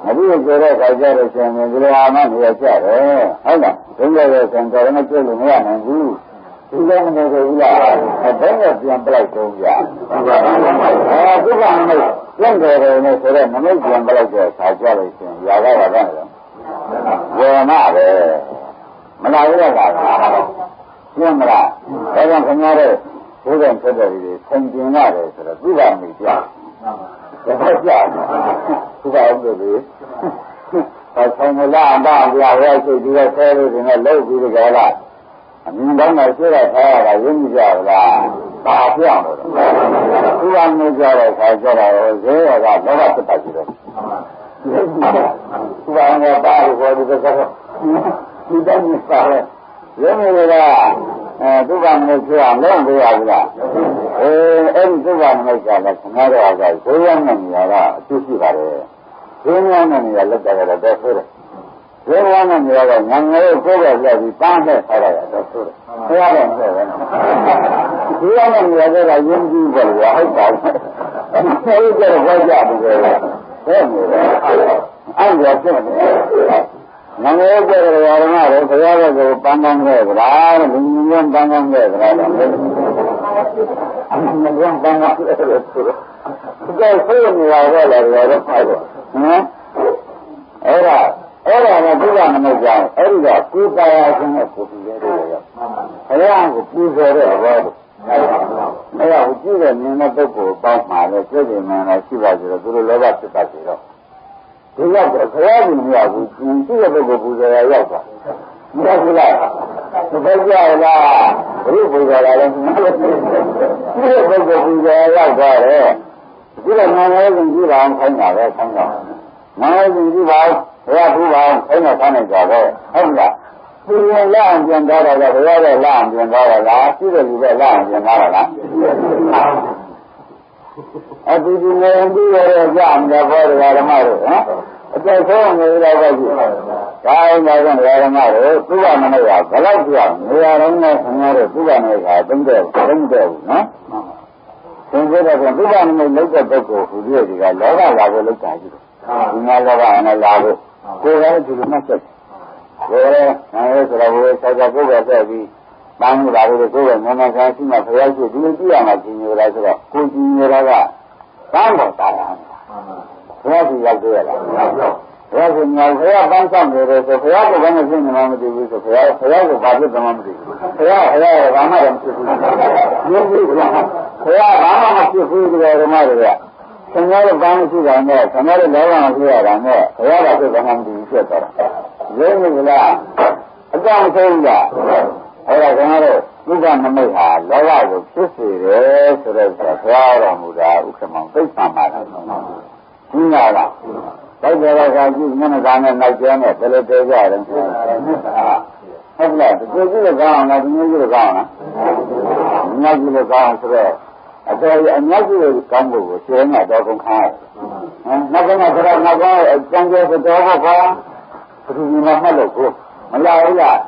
မပြီးကြတဲ့ခါကျတော့ရှင်ဒီလိုအာမနေရကြတယ်ဟုတ်လားဘုရားရဲ့ဆံတော်နဲ့ပြည့်လို့မရနိုင်ဘူးဒီလိုမနေဘူးလားဘယ်နဲ့ပြန်ပလိုက်တော့ကြာသူကမလို့ပြန်တယ်နဲ့ဆိုတော့မမိတ်ပြန်ပလိုက်တဲ့ခါကျလို့ရှင်ຢာကပါတော့ဝေမပဲမလာရတာရှင်းမလားဒါကြောင့်ခင်ဗျားတို့ဘုရားဆက်တယ်ဒီဆင်ကျင်ရတယ်ဆိုတော့သူကမိပြဘာကြောက်သူကအောင်တယ်လေဆိုင်မလားအပါအပြားရောက်ရှိပြီးတော့ဆဲလို့ဒီနဲ့လှုပ်ပြီးကြလားအမြင်တိုင်းမှာရှိတဲ့ခါရတာရင်းကြလားပါပြောင်းလို့သူကမကြတဲ့ခါကျတော့ဈေးရကလောဘဖြစ်တာရှိတယ်သူကငါပါလို့ပြောဒီကတော့ဒီတိုင်းမပါလဲရင်းတွေကသူကမဖြစ်အောင်လုပ်ပေးရဘူးလားအဲ့ဒီသူကမကြလဲခဏတော့ကဈေးရမယ့်နေရာကအကျိုးရှိပါတယ်ဈေးရမယ့်နေရာလက်တယ်တော့ဆိုတယ်ဈေးရမယ့်နေရာကငငယ်ကိုကိုယ်ပဲလက်ပြီးပန်းနဲ့ထားရတယ်တော့ဆိုတယ်ဘုရားလည်းဆိုတယ်ဈေးရမယ့်နေရာကရင်းကြီးပဲဟုတ်ပါဘူးအဲဒီကျတော့ဟောကြပြီလေအဲ့ဒီအဲ့ဒီဖြစ်တယ်ငငယ်ကျတော့ဓမ္မတွေဘုရားရဲ့ကိုပန်းပန်းခဲ့ကြတာလူမျိုးပန်းပန်းခဲ့ကြတာတော့အမှန်တရားပန်းပန်းခဲ့တယ်ဆိုတော့ဒီကဆိုနေရတော့လည်းတော့ဖတ်တော့ဟမ်အဲ့ဒါကဘုရားနမိတ်ကြောင့်အဲ့ဒီကကုသရာခြင်းနဲ့ကိုယ်ပြည့်ရတယ်ရောဘုရားကိုပူဇော်တဲ့ဘောအဲ့ဒါကိုကြည့်တဲ့မြင်တဲ့ပုဂ္ဂိုလ်ပေါင်းမှာလည်းစိတ်ဉာဏ်နဲ့ရှိပါကြတယ်သူတို့လောဘဖြစ်ပါစေတော့ဒီရောက်တော့ဘုရားကြီးမရဘူးကြည့်တဲ့ပုဂ္ဂိုလ်ပူဇော်ရရောက်တာမဟုတ်ဘူးလားသဘောကျလားဘုရားပူဇော်လာတယ်ဒီပုဂ္ဂိုလ်ပူဇော်ရောက်သွားတယ်ဒီကနာမည်ကိုကြည့်ပါအောင်ခိုင်းတာပဲခိုင်းတာနာမည်ကိုကြည့်ပါဘုရားဘူးပါခိုင်းတော့ခိုင်းလိုက်တာပဲဟုတ်လားသူရင်လာအောင်ပြန်သွားတာကဘုရားရဲ့လာအောင်ပြန်သွားတာလားရှိတဲ့လူပဲလာအောင်ပြန်သွားတာလားအတူတူနေပြီးရတဲ့ကြာမလဲဘောဓမ္မတို့ဟမ်အကျဉ်းဆုံးနေတော့ပဲကြည့်ဒါအောင်ပါတော့ဓမ္မတို့သူကမနဲ့ကဘလောက်ပြောင်းနေရာတိုင်းနဲ့ခင်ဗျားတို့သူကနဲ့ကသုံးတဲ့ဘူးနော်သင်္ကေတကသူကနဲ့လောက်တဲ့ပုဂ္ဂိုလ်ဟူရဲ့ဒီကလောဘလာကိုလောက်တာကြည့်ဒီမှာလောဘနဲ့လာဖို့ကိုယ်လည်းဒီလိုမှဆက်ဘယ်လဲအဲဆိုတော့ဘယ်ဆက်ကြကိုယ်ပဲဆက်ပြီးပန်းလာလို့ကိုယ်ကနာမခံရှိမှဖျားရှိဒီလိုကြည့်ရမှာကြီးညိုတာဆိုတော့ကိုကြီးညိုတာကပန်းတော့တာလားဘုရားကြီးရောက်သေးရလားဘုရားရှင်ညာဘုရားပန်းဆောင်နေတယ်ဆိုဘုရားကဘာမှဖြစ်နေမှမသိဘူးဆိုဘုရားကဘာဖြစ်တယ်မှမသိဘူးဘုရားဘာမှတော့မဖြစ်ဘူးယုံကြည်လားဘုရားဘာမှမဖြစ်ဘူးဒီဓမ္မတွေကခင်ဗျားတို့ဘာမှရှိတာနဲ့ခင်ဗျားတို့လောကမှာဖြစ်ရတာနဲ့ဘုရားကဖြစ်တယ်မှမသိဘူးဖြစ်သွားတာယုံကြည်လားအကြောင်းဆုံးလားအဲ့ဒါခင်ဗျားတို့ဘုရားနမိတ်ဟာလောဘကိုဖြစ်စေတယ်ဆိုတော့ဘုရားတော်မူတာဥက္ကမောသိပ္ပံမှာလားဒီနာလားတိုက်ကြရတာကြည့်မျက်နှာသားနဲ့နောက်ကျဲနဲ့ဘယ်လိုတဲကြတယ် ဟုတ်လားဒီကြည့်လို့ကောင်းလားဒီမျိုးကြည့်လို့ကောင်းလားအများကြီးလို့ကောင်းဆိုတော့အတော်အများကြီးလို့ကောင်းဖို့ကိုရှင်းရတော့ကုန်ခါနောက်ကဆိုတော့နောက်ကကျန်ကျဲတော်တော့ကွာဘယ်သူမှမလို့ကိုမလာဘူးလား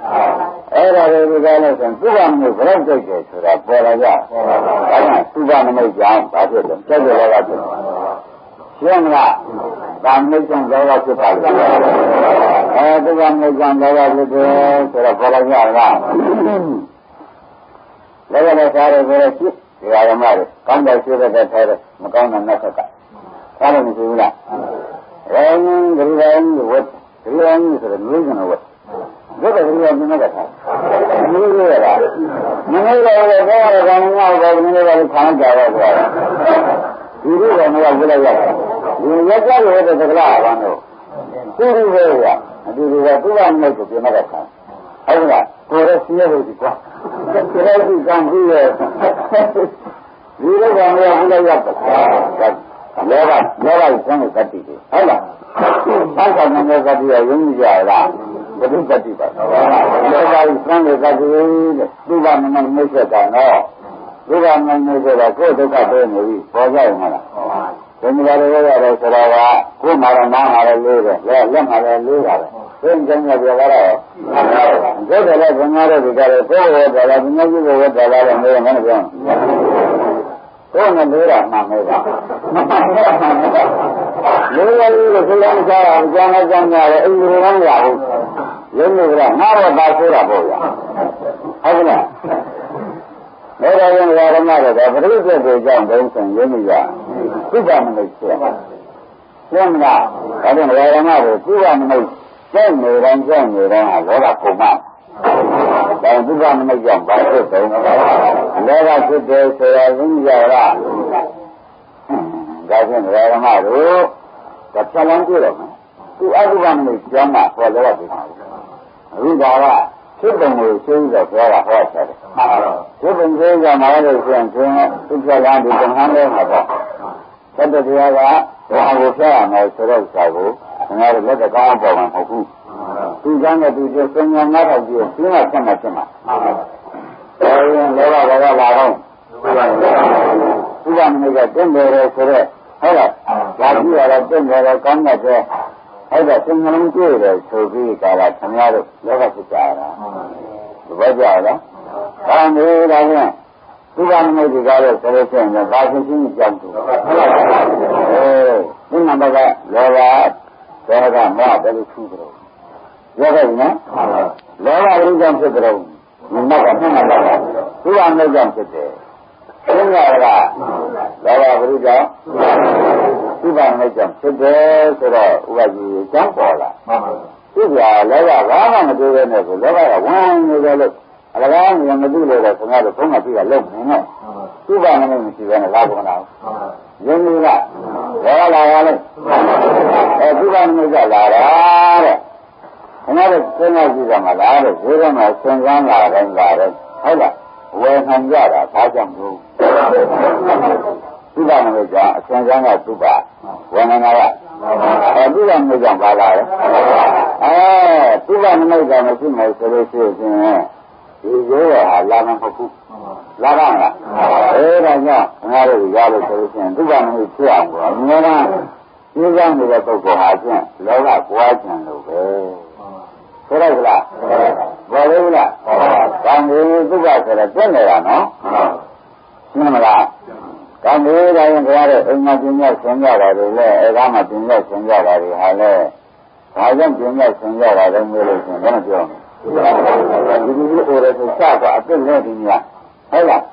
အဲ့ဒါတွေကလည်းဆိုသူ့ဘာမျိုးဘယ်တော့ကြိုက်တယ်ဆိုတာပေါ်လာကြဒါကသူ့ဘာမလို့ကြောင်းဘာဖြစ်လဲကြိုက်တယ်လည်းဖြစ်ရှင်းမလားဒါမျိုးကြောင့်တော့ဖြစ်ပါလိမ့်မယ်သူ့ဘာမျိုးကြောင့်တော့ဖြစ်တယ်ဆိုတော့ပေါ်လာကြလားလည်းစားရတယ်ဆိုတော့ရှိဒီအရမတွေကောင်းတယ်ရှိတဲ့တဲ့ထဲမကောင်းတဲ့နောက်ဆက်ကစားလို့မရှိဘူးလားရောင်းဂရိတိုင်းဝတ်ဂရိတိုင်းဆိုတော့မျိုးစံဝတ်ဘယ်လိုလဲမင်းကထားမျိုးရတာမင်းလည်းတော့ကောင်းတယ်ကောင်းတော့ကောင်းတယ်လည်းခံကြတော့ဆိုတာဒီလိုတော့မရဘူးလားဒီရက်ကြရတဲ့သက္ကရာဘာလို့သူ့လိုပဲဒီလိုကသူ့ဘာမျိုးကိုပြင်မှာထားဟုတ်လားကိုယ်ရစီရလို့ဒီကွာဒီလိုကြည့်ကြမ်းပြီးရဲ့ဒီလိုကောင်ရဘူးလည်းရောက်တယ်လောဘဆန်းတဲ့တတိတွေဟုတ်လားဆောက်ဆောင်နေတဲ့တတိရယုံကြည်ကြလားဘုဒ္ဓတတိပါလောဘဆန်းတဲ့တတိတဲ့သူကမမမိတ်ဆက်တာနော်သူကမမိတ်ဆက်တာကိုယ်ဒုက္ခတွေနေပြီပေါ်ကြရင်မလားဘယ်မှာလဲရတယ်ဆိုတော့ကိုယ်မှာတော့နားမှာလည်းလေးတယ်လက်မှာလည်းလေးတာပဲသင်္ကြန်ရပြောရတော့ဘုရားလည်းဘုရားတို့ကြတယ်ကိုယ်ရောတယ်လည်းဘုရားကြီးကိုရောတယ်လည်းမင်းမနဲ့ပြောကိုယ်နဲ့လေးတာမှမဲတာလေးရလေးကိုစိတ်လုံးစားအောင်ကြောင်းနဲ့ကြောင်းရတယ်အိမ်လိုလည်းမရဘူးရုံးလို့ကငါတော့ပါဆိုးတာပေါ့ဗျာဟုတ်ကဲ့လဲဒါရင်ဓမ္မတော့ပရိစ္ဆေကိုကြောင်းတုံးဆင်ရင်းမိရသုဘမနိတ်ဆိုရှင်းမလားဒါကြောင့်ဓမ္မကိုသုဘမနိတ်ကျင့်နေတိုင်းဟာလောဘပုံမှန်ဒါသုဘမနိတ်ကြောင့်ဘာဖြစ်တုံးလောဘဖြစ်တယ်ဆိုရရင်းကြလားဒါဖြင့်ဓမ္မတို့ဒါဖြတ်လန်းကြည့်တော့မယ်သူအသုဘမနိတ်ကျောင်းမှာဟောလောဘပုံမှန်အခုဒါကဖြစ်ပုံကိုရှင်းပြီးတော့ပြောတာဟောတယ်ဖြစ်ပုံရှင်းကြမှာလို့ဆိုရင်သူဖြတ်လန်းဒီကံဟန်းလေးမှာပေါ့သတ္တတရားကဘာကိုဖျက်ရမယ်ဆိုတော့စာကိုငါတို့လက်တကားပေါ်မှာမဟုတ်ဘူးသူကလည်းသူကျစဉ္ညာနာတော့ပြီးရှင်းမှဆက်မှဖြစ်မှာဒါရင်လောဘဘာလာတော့သူကမင်းကတင့်တယ်ဆိုတော့ဟုတ်လားဒါကြည့်ရတော့တင့်တယ်ကောင်းတဲ့ဟုတ်တယ်စဉ္ညာလုံးကြည့်တယ်ဆိုပြီးကာလခင်ဗျားတို့လောဘဖြစ်ကြတာသဘောကျလားဒါမျိုးဒါဖြင့်သူကမင်းဒီကားရဲ့ဆိုလို့ရှိရင်ဘာဖြစ်ချင်းကြောက်တယ်ဒီနံပါတ်ကလောဘဒေါသမောဟဘယ်လိုထူးကြတော့ပြောခဲ့နော်လောဘဘုရားဖြစ်ကြတော့မမကမှန်ပါလားသူကမင်းကြောင့်ဖြစ်တယ်သင်္ခါရလောဘဘုရားသူကမင်းကြောင့်ဖြစ်တယ်ဆိုတော့ဥပကြီးကြောင့်ပေါ်လာသူကလောဘဘာမှမတွေ့ရတဲ့ကိုလောဘကဝမ်းနေတယ်လို့အလကားမြင်မသိလို့တော့ခင်ဗျားတို့ဘုန်းကပြတာလုံးနေနဲ့သူကမင်းမရှိဘဲနဲ့လာပေါ်လာရင်းနေကဘောလာရလဲသူကမင်းကလာတာတဲ့ခင်ဗျားတို့စဉ်းစားကြည့်ကြမှာလားတဲ့ဈေးထဲမှာစဉ်းစားလာတိုင်းလာတယ်ဟုတ်လားဝယ်ခံကြတာဘာကြောင့်လို့သူကမင်းကအစဉ်းစားကသူကဝယ်နေတာကသူကမင်းကဘာလာလဲသူကမင်းကမရှိမယ်ဆိုလို့ရှိရင်ဒီရိုးရဟာလာမှာမဟုတ်ဘူးလာပါ့မလားဒါကြောင့်ငါတို့ရလို့ဆိုလို့ရှိရင်သူကမင်းဖြစ်အောင်ကောအများအားကျေးဇူးနေတဲ့ပုဂ္ဂိုလ်ဟာချင်းလောကပွားချင်လို့ပဲဆိုလိုက်ကြလားဘာလို့လဲကံဒီသူကဆိုတော့ပြည့်နေတာနော်ရှင်းမလားကံဒီတိုင်းဘုရားရဲ့အိမ်မှာပြင်းရဆင်းကြတာတွေလည်းအဲဒါမှပြင်းရဆင်းကြတာတွေဟာလည်းဘာကြောင့်ပြင်းရဆင်းကြတာလဲမျိုးလို့ရှင်ဘယ်နဲ့ပြောမလဲဒီလိုလိုရဆိုစတာအပြည့်နဲ့ဒီညာဟုတ်လား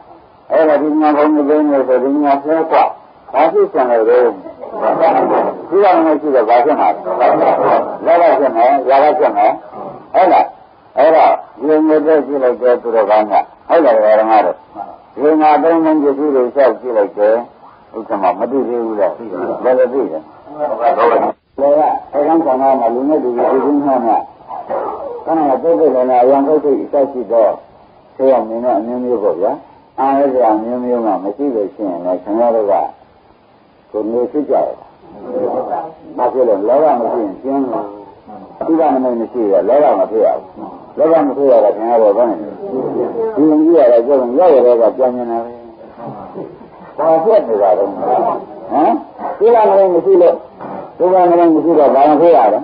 အဲ့ဒါဒီညာဘုံမသိနေဆိုဒီညာဆဲกว่าဘာဖြစ်ကြလဲတော့ဒီကောင်မရှိတော့ဘာဖြစ်မှာလဲလောဘဖြစ်မယ်ရာဘဖြစ်မယ်ဟုတ်လားအဲ့တော့ဒီငွေတဲ့ကြည့်လိုက်တဲ့သူတော်ကောင်းကဟုတ်တယ်ဓမ္မတို့ဒီငါသုံးမင်းကြည့်လို့လျှောက်ကြည့်လိုက်တယ်ဥက္ကမမသိသေးဘူးလားဘယ်လိုသိလဲလေကအဲကံဆောင်တာလူနဲ့ဒီလိုဒီမှာကခဏကတိုးတိုးလည်းအရင်ထုတ်ပြီးအသက်ရှိတော့ဆေးရမင်းတော့အမျိုးမျိုးပေါ့ဗျာအားရစရာမျိုးမျိုးမှမရှိလို့ရှိရင်လည်းခင်ဗျားတို့ကကိုယ်နေဖြစ်ကြတယ်ဘာဖြစ်လဲလောဘမရှိရင်ကျင်းလို့ သူကနမိတ်မရှိရလောကမဖြစ်ရဘူးလောကမဖြစ်ရတာခင်ဗျားတို့ဘာနဲ့ဒီရင်ကြီးရတာကျုပ်ရောက်ရတဲ့ကပြန်နေတာပဲဘာဖြစ်နေတာလဲဟမ်သူကနမိတ်မရှိလို့သူကနမိတ်မရှိတော့ဘာမှဖြစ်ရလဲ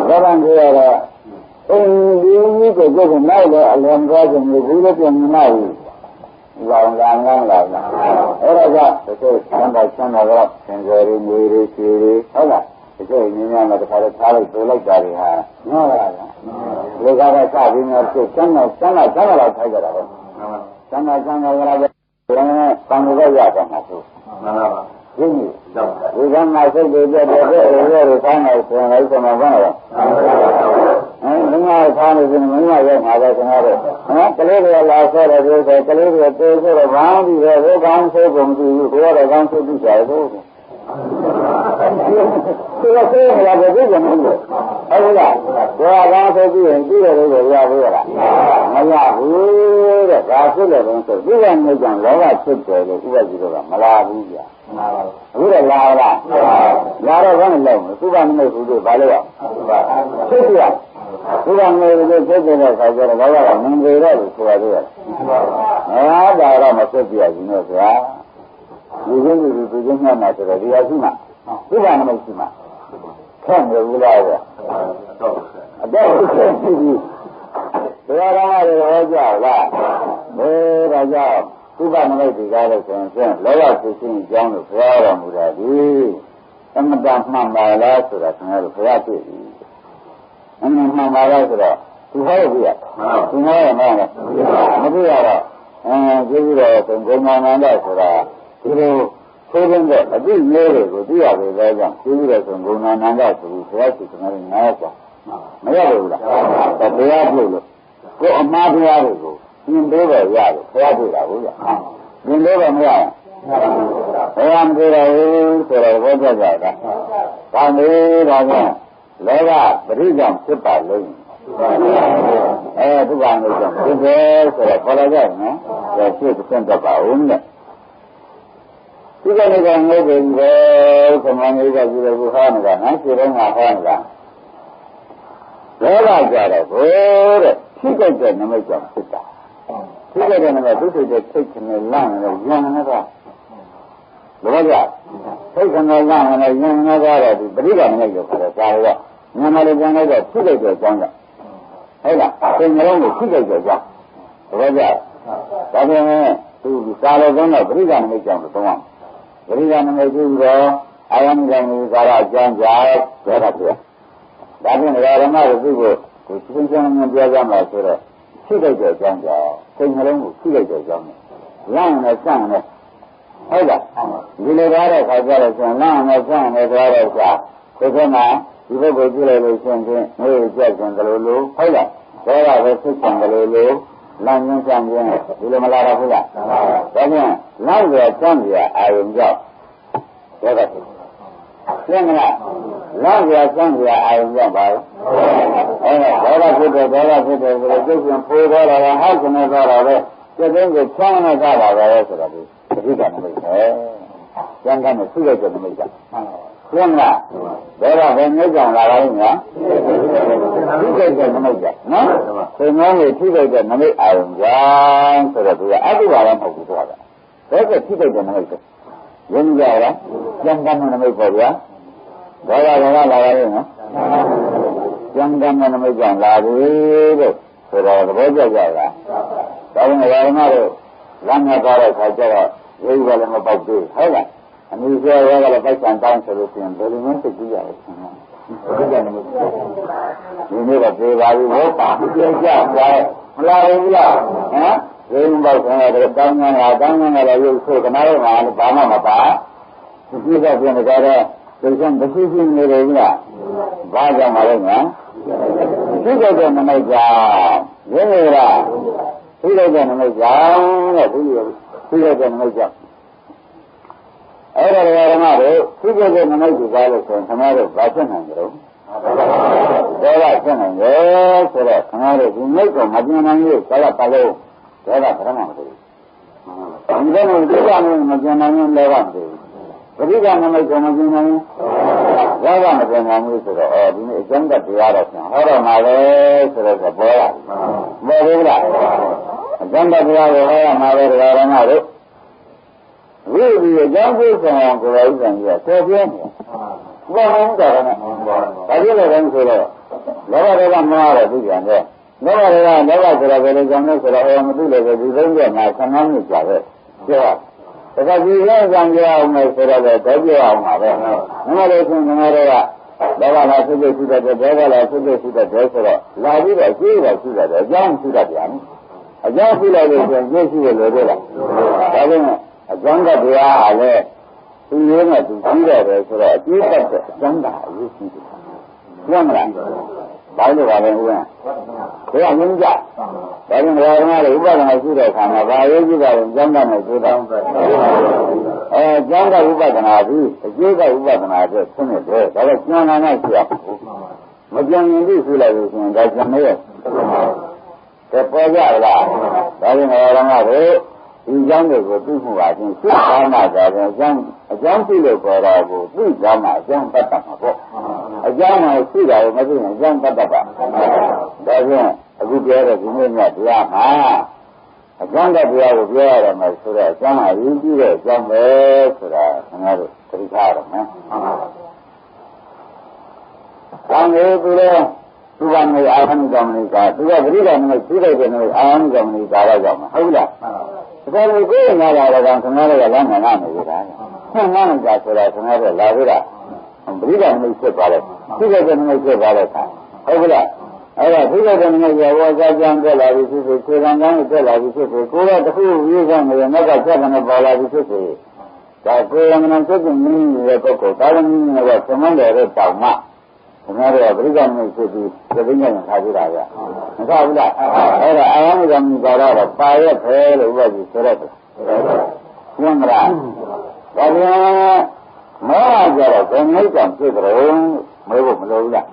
လောကမဖြစ်ရတော့အင်းဒီကြီးကိုကျုပ်ကနောက်တော့အလံကားခြင်းကိုဘူးလည်းပြန်မနာဘူးလောင်လာငန်းလာအဲ့ဒါကတချို့ဆန္ဒဆန္ဒတော့သင်္ကြန်ရီနေရီခြေရီဟုတ်လားတချို့ညဉ့်ညမ်းတော့တစ်ခါတော့ထားလိုက်ပြလိုက်တာတွေဟာငေါလာတာဒီကတော့စပြီးတော့ကျဆန်းတော့ထိုက်ကြတာပဲဆန်းတော့ရတာပဲဘယ်နဲ့ပန်လို့ရတာမှာဆိုမှန်ပါပါဒီနေ့ဒီကမှာစိတ်တွေပြတ်တဲ့တွေခိုင်းနေဆိုရင်လည်းဆက်မှာဘာလဲဒီမှာထားလို့ရှိရင်မင်းမရဲ့မှာပဲကျွန်တော်တို့ကလေးတွေလာဆောတယ်ပြောတယ်ကလေးတွေတေးဆိုတော့ဘာမှမပြီးတော့ဘယ်ကောင်းဆိုးကုန်မရှိဘူးကိုယ်ကတော့ကောင်းဆိုးပြီးကြတယ်ဆိုသူကဆေးရတာပဲဒီကနေ့ဟုတ်လားကိုယ်ကကောင်းဆိုးပြီးရင်ပြီးတယ်လို့ရဘူးလားမရဘူးတဲ့ဒါဖြစ်တယ်လို့ဆိုဒီကနေကြောင့်လောဘဖြစ်တယ်လို့ဥပဒေကမလာဘူးကြာအခုတော့လာလားလာတော့ဘာနဲ့လောက်မလဲသူကမနေဘူးလို့ဘာလို့ရဖြစ်ပြသူကငယ်လေးဖြစ်တဲ့အခါကျတော့ဘာကမင်းတွေတော့ဆိုရသေးတယ်ဒါတော့မဖြစ်ပြဘူးနော်ဗျာဒီချင်းသူချင်းမှတ်မှာဆိုတော့ဒီဟာရှိမှသူကမရှိမှခန့်ရဘူးလားဗျာအတော့ဖြစ်ပြီဘယ်တော့မှလည်းဟောကြလားဒါကြောင့်သူကနမိတ်ဒီကားလို့ဆိုရင်လောဘဖြစ်ခြင်းအကြောင်းလို့ပြောတော်မူတာဒီသမတမှန်ပါလားဆိုတာခင်ဗျားတို့ဘုရားသိပြီအမှန်မှန်ပါလားဆိုတော့သူဟောလို့ပြရသူဟောရမှာလားမပြရတော့ကျေးဇူးတော်ဘုံဘုံမာနန္ဒဆိုတာဒီလိုသိတဲ့အတိမျိုးတွေကိုသိရပေသောကြောင့်ကျေးဇူးတော်ဘုံဘုံမာနန္ဒဆိုပြီးဘုရားရှိခိုးတယ်နားကြောင့်မရဘူးလားတရားပြုလို့ကိုအမှားတရားတွေကိုသင်ပေးတော့ရတယ်ဘုရားတွေ့တာဘူးဗျသင်ပေးတော့မရဘူးဘုရားမတွေ့တော့ဘူးဆိုတော့ဘောကြကြတာဒါမျိုးဒါကြောင့်လောကပရိစ္ဆေဖြစ်ပါလိမ့်မယ်သူကလည်းကြောင့်ဖြစ်တယ်ဆိုတော့ခေါ်လာကြနော်ဒါဖြစ်တဲ့တတ်ပါဦးနဲ့ဒီကနေ့ကငို့တယ်ပဲခမန်းလေးကကြည့်လို့ဟောနေတာနော်ခြေတော့ငါဟောနေတာလောကကြတော့ဘိုးတဲ့ဖြစ်တဲ့နမိတ်ကြောင့်ဖြစ်တာဖြစ်တဲ့နမိတ်သူစိတ်တဲ့စိတ်နဲ့လန့်နေရံနေတာဘောကြစိတ်ကလည်းလန့်နေရံနေတာတော့ဒီပရိက္ခဏမိတ်ကိုခေါ်တယ်ဒါတော့ညမလေးကျန်လိုက်တော့ဖြစ်တဲ့ကြောင့်ဟုတ်လားသင်္ကြန်ကိုဖြစ်တဲ့ကြောင့်ဘောကြဒါပေမဲ့သူစာလုံးကတော့ပရိက္ခဏမိတ်ကြောင့်တော့တောင်းပရိက္ခဏမိတ်ပြီးတော့အာယံကံကိုသာရအကျမ်းကြားပြောတာပြောဒါဖြင့်ဓမ္မတို့သူ့ကိုသူသင်္ကြန်ပြောကြမှာဆိုတော့ဖြစ်တဲ့ကြောင့်ကြောင့်သင်္ကြန်ကိုဖြစ်တဲ့ကြောင့်လမ်းနဲ့စမ်းနဲ့ဟုတ်လားဒီလိုကားတဲ့ခါကျတော့ဆိုရင်လမ်းနဲ့စမ်းနဲ့သွားတော့ကြာဒီကမှာဒီဘက်ကိုကြည့်လိုက်လို့ရှိရင်ငွေကြက်ကြံတယ်လို့ဟုတ်လားဒေါသပဲဖြစ်ကြံတယ်လို့လမ်းရင်းစမ်းခြင်းဒီလိုမလာတော့ဘူးလားဒါဖြင့်လမ်းရစမ်းရအာရုံကြောင့်ဒေါသဖြစ်ရှင်းမလားလမ်းရစမ်းရအာရုံကြောင့်ပါလို့ဒေါသဖြစ်တယ်ဆိုတော့ကျုပ်ပြန်ဖိုးတော့တာဟောက်ကနေတော့တာပဲကျက်တဲ့ကိုချမ်းနေတာပါပဲဆိုတော့ဒီအဓိကနမိတ်ပဲကျန်ကနေသူ့ရဲ့နမိတ်ကရှင်းမလားဒေါသပဲငြိုးကြောင်လာပါလိမ့်မယ်သူ့ရဲ့နမိတ်ကနော်သင်္ကောင်းကိုသူ့ရဲ့နမိတ်အာရုံကြောင့်ဆိုတော့သူကအတုပါလည်းမဟုတ်ဘူးတော့ဒါကသူ့ရဲ့နမိတ်ပဲရင်းကြလားကျန်တဲ့နမိတ်ပေါ့ဗျာဒေါသကလာပါလိမ့်မယ်ကျန်တဲ့နမိတ်ကြောင့်လာပြီတဲ့ဆိုတော့သဘောကျကြလားဒါပေမဲ့ဓမ္မတို့လမ်းနဲ့သွားတဲ့ခါကျတော့ရုပ်ကလည်းမပေါက်သေးဟုတ်လားအမှုဆွဲရောကလည်းပိုက်ဆံတောင်းဆိုလို့ရှိရင်ဘယ်လိုမှသိကြရလဲဒီနေ့ကပြေပါပြီဘောပါပြေကြပါမလားဘူးလားဟမ်ဒီမှာပေါ့ဆရာတို့တောင်းနေတာလည်းရုပ်ဆိုကနားတော့ဘာမှမပါဒီကပြန်ကြတော့ဒီကမရှိရှိနေတယ်ကြီးလားဘာကြောင့်မလဲနော်ဒီကတော့မနိုင်ကြရင်းနေတာဒီကတော့မနိုင်ကြတဲ့ဒီကတော့မနိုင်ကြအဲ့ဒါဓမ္မတို့သူကလည်းမနိုင်ကြပါလို့ဆိုရင်ခင်ဗျားတို့ဘာဖြစ်နိုင်ကြတော့ဒေါသဖြစ်နိုင်တယ်ဆိုတော့ခင်ဗျားတို့ဒီမိတ်ကမပြင်းနိုင်လို့ဆရာပါလို့ဒေါသဓမ္မမသိဘူးဒီကနေ့ဒီကနေ့မပြင်းနိုင်ရင်လည်းမသိဘူးပရိက္ခဏမိတ်ကမပြင်းနိုင်ဘူး ဘာကမတင်နိုင်ဘူးဆိုတော့ဒီနေ့အကျဉ်းသက်တရားတော့ပြန်ဟောတော့မှာလေဆိုတော့ပေါ်လာပေါ်ဘူးလားအကျဉ်းသက်တရားကိုဟောရမှာပဲတရားတော်မှာလို့ဝိရိယအကြောင်းကိုဆောင်အောင်ကိုယ်တော်ဥစ္စာကြီးကဆောပြင်းတယ်ဘာမှမကြရနဲ့ဒါကြည့်လို့လည်းဆိုတော့လောဘတွေကမှားတော့သိကြတယ်လောဘတွေကလောဘဆိုတော့ဘယ်လိုကြောင့်လဲဆိုတော့မသိလို့ပဲဒီသုံးရက်မှာ15မိနစ်ကြာပဲပြောဒါကဒီရဲ့ဇံပြောအောင်မယ်ဆိုတော့တော့ပြောအောင်ပါပဲငါတို့ရှင်ငါတို့ကလောဘလားဖြစ်ဖြစ်ရှိတဲ့ဒေဝလားဖြစ်ဖြစ်ရှိတဲ့ဒေဆိုတော့လာပြီးတော့ရှိတယ်ရှိတယ်အကြောင်းရှိတတ်ပြန်အကြောင်းရှိလိုက်လို့ကျိုးရှိတယ်လို့ပြောတာဒါကြောင့်အကြောင်းကတရားဟာလေသူရင်းနဲ့သူကြီးတယ်ဆိုတော့အကျိုးသက်တဲ့အကြောင်းကအရေးကြီးတယ်မှန်မလားဘာလို့ပါလဲဦးကဒါကမြင်ကြဒါကြောင့်ဓမ္မတွေဥပဒနာရှိတဲ့အခါမှာဘာရေးကြည့်ပါလဲကျမ်းစာနဲ့သိတော့ကျမ်းစာဥပဒနာပြီးအကျိုးကဥပဒနာဆိုဆင်းနေတယ်ဒါကကျမ်းနာနဲ့ရှိရမကျန်ရင်သိဆိုလိုက်လို့ရှိရင်ဒါကျန်နေရဲ့ပေါ်ကြလားဒါကြောင့်ဓမ္မတွေဒီကြောင့်တွေကိုသိမှုပါချင်းသိကောင်းမှသာတယ်အကြောင်းသိလို့ခေါ်တာကိုသိကောင်းမှအကြောင်းတတ်တာမှာပေါ့အကြောင်းကိုသိတာကိုမသိရင်အကြောင်းတတ်တတ်ပါဒါဖြင့်အခုပြောတဲ့ဒီနေ့မြတ်တရားမှာအကြောင်းတရားကိုပြောရမယ်ဆိုတော့အကြောင်းအရေးကြီးတဲ့အကြောင်းပဲဆိုတာခင်ဗျားတို့သိထားရမယ်။ကောင်းပြီသူလည်းသူကမြေအာဟံကမ္မနိကာသူကပရိဒါနဲ့သိတဲ့ကနေအာဟံကမ္မနိကာရကြောင့်ဟုတ်လား။ဒါပေမဲ့ကိုယ်နာလာတော့ခင်ဗျားတို့ကလမ်းမှန်လာနေကြတာ။ဆင်းမှန်းကြဆိုတာခင်ဗျားတို့လာပြီးတာပရိဒါနဲ့ဖြစ်သွားတယ်။သိတဲ့ကနေဖြစ်သွားတဲ့အခါဟုတ်လား။အဲ့ဒါသိတဲ့ကနေရောကြကြံတက်လာပြီးဖြစ်ဖြစ်ခြေခံကောင်းတက်လာပြီးဖြစ်ဖြစ်ကိုယ်ကတခုရေးဆောင်နေနောက်ကချက်ကနေပေါ်လာပြီးဖြစ်ဖြစ်ဒါကိုယ်ရမနာစိတ်ကမြင်နေတဲ့ပုဂ္ဂိုလ်တာဝန်ကြီးတွေကသမန်တယ်တဲ့တောင်မှခင်ဗျားတို့ကပရိက္ခဏ်ဖြစ်ပြီးသိဉာဏ်ထားကြတာဗျမဟုတ်ဘူးလားအဲ့ဒါအာယံကမြင်ကြတော့ပါရက်ပဲလို့ဥပဒေဆိုရတယ်ညမလားဒါပြန်မောဟကြတော့ဘယ်နှိမ့်ကဖြစ်ကြတော့မဲဖို့မလိုဘူးလား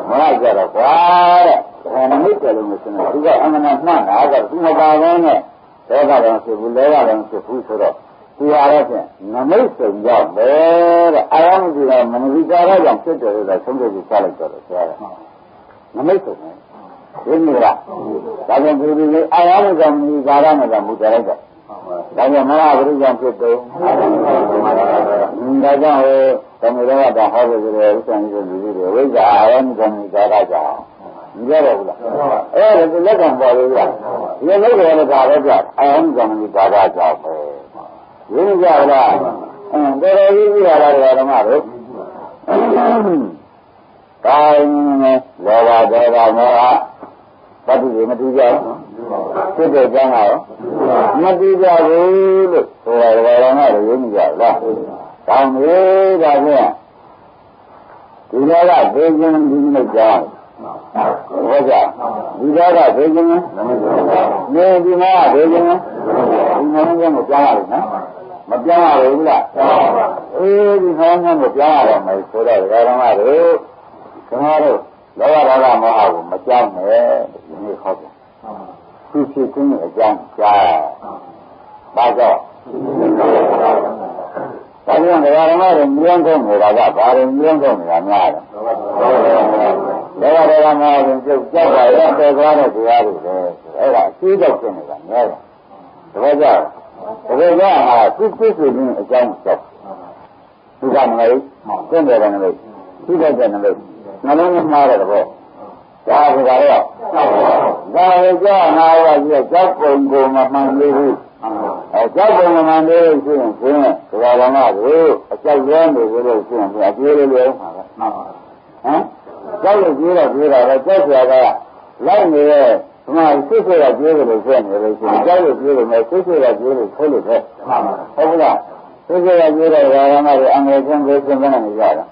မောဟကြတော့ကွာတဲ့ဘယ်နှိမ့်ကြလို့မစနေသူကအမှန်မှန်မှန်တာကသူမပါဘဲနဲ့ဒေါသတော့ဖြစ်ဘူးလဲတော့ဖြစ်ဘူးဆိုတော့ဒီဟာတော့ဖြင့်နမိတ်စုံရောက်ပဲတဲ့အာယံကြီးကမနတိကာရကြောင့်ဖြစ်တယ်လို့ဆုံးဖြတ်ပြီးကြားလိုက်တော့ဆရာကနမိတ်စုံပဲဒီနေ့ကဒါကြောင့်ဒီလိုအာယံကမနတိကာရနဲ့ကမူတယ်လိုက်တော့ဒါကြောင့်မဟာပရိစ္ဆေဖြစ်တော့ဒါကြောင့်ဓမ္မတော်ကဟောလို့ဆိုတယ်ဥစ္စာကြီးလူကြီးတွေဝိဇ္ဇာအာယံကမနတိကာရကြောင့်ဒီကြတော့ဘူးလားအဲ့ဒါလက်ကံပေါ်လို့လားဒီလိုလည်းဒါပဲကြအာယံကမနတိကာရကြောင့်ပဲရင်းကြလားတော်တော်ကြီးကြီးလာတယ်ဓမ္မတို့တိုင်းလောဘဒေါသမောဟဘာတူမတူကြဘူးဖြစ်တဲ့ကြောင်းရောမတူကြဘူးလို့ဆိုရဓမ္မတို့ရင်းကြလားကောင်းပြီဒါဖြင့်ဒီလောကဘေးခြင်းဒီနေ့ကြောင်းဟုတ်ကြဒီလောကဘေးခြင်းနေဒီမှာဘေးခြင်းဒီမှာလည်းမကြောက်ရဘူးနော်မပြောင်းရဘူးလားအေးဒီခေါင်းကမပြောင်းရတော့မယ်ဆိုတော့ဓမ္မတို့ခင်ဗျားတို့လောဘဒေါသမောဟကိုမကြောက်နဲ့ဒီနေ့ခေါ်တယ်သူဖြစ်ခြင်းအကြောင်းကြားပါတော့ဒါကြောင့်ဓမ္မတို့မြင်းကုန်နေတာကဘာလို့မြင်းကုန်နေတာများလဲလောဘဒေါသမောဟကိုကြောက်တာရတဲ့သွားတဲ့တရားတွေလေအဲ့ဒါအကျိုးကြောင့်ဖြစ်နေတာများတယ်ဒါကြောင့်ဒါကဟာသူ့ဖြစ်ခြင်းအကြောင်းကြောင့်သူကမလို့ကျင့်တယ်တယ်မလို့သူကကျင့်တယ်လို့နှလုံးမှားတဲ့ဘောဒါကကတော့ဒါကြောင့်ငါကကြီးကြောက်ပုံကိုမမှန်သေးဘူးကြောက်ပုံမမှန်သေးဘူးဆိုရင်ဒါကမှတို့အကြောက်ရဲနေလို့ဆိုရင်အပြေးလေးလေးမှာပဲဟမ်ကြောက်လို့ပြေးတော့ကြောက်เสียကလိုက်နေတဲ့ဒီမှာဆွဆွရပြေးတယ်လို့ပြောနေလို့ရှိရင်ကြောက်လို့ပြေးလို့မယ်ဆွဆွရပြေးလို့ခိုးလို့ပဲဟုတ်လားဆွဆွရပြေးတဲ့ဓမ္မတွေအငယ်ချင်းကိုသင်္ကန်းနေကြတာ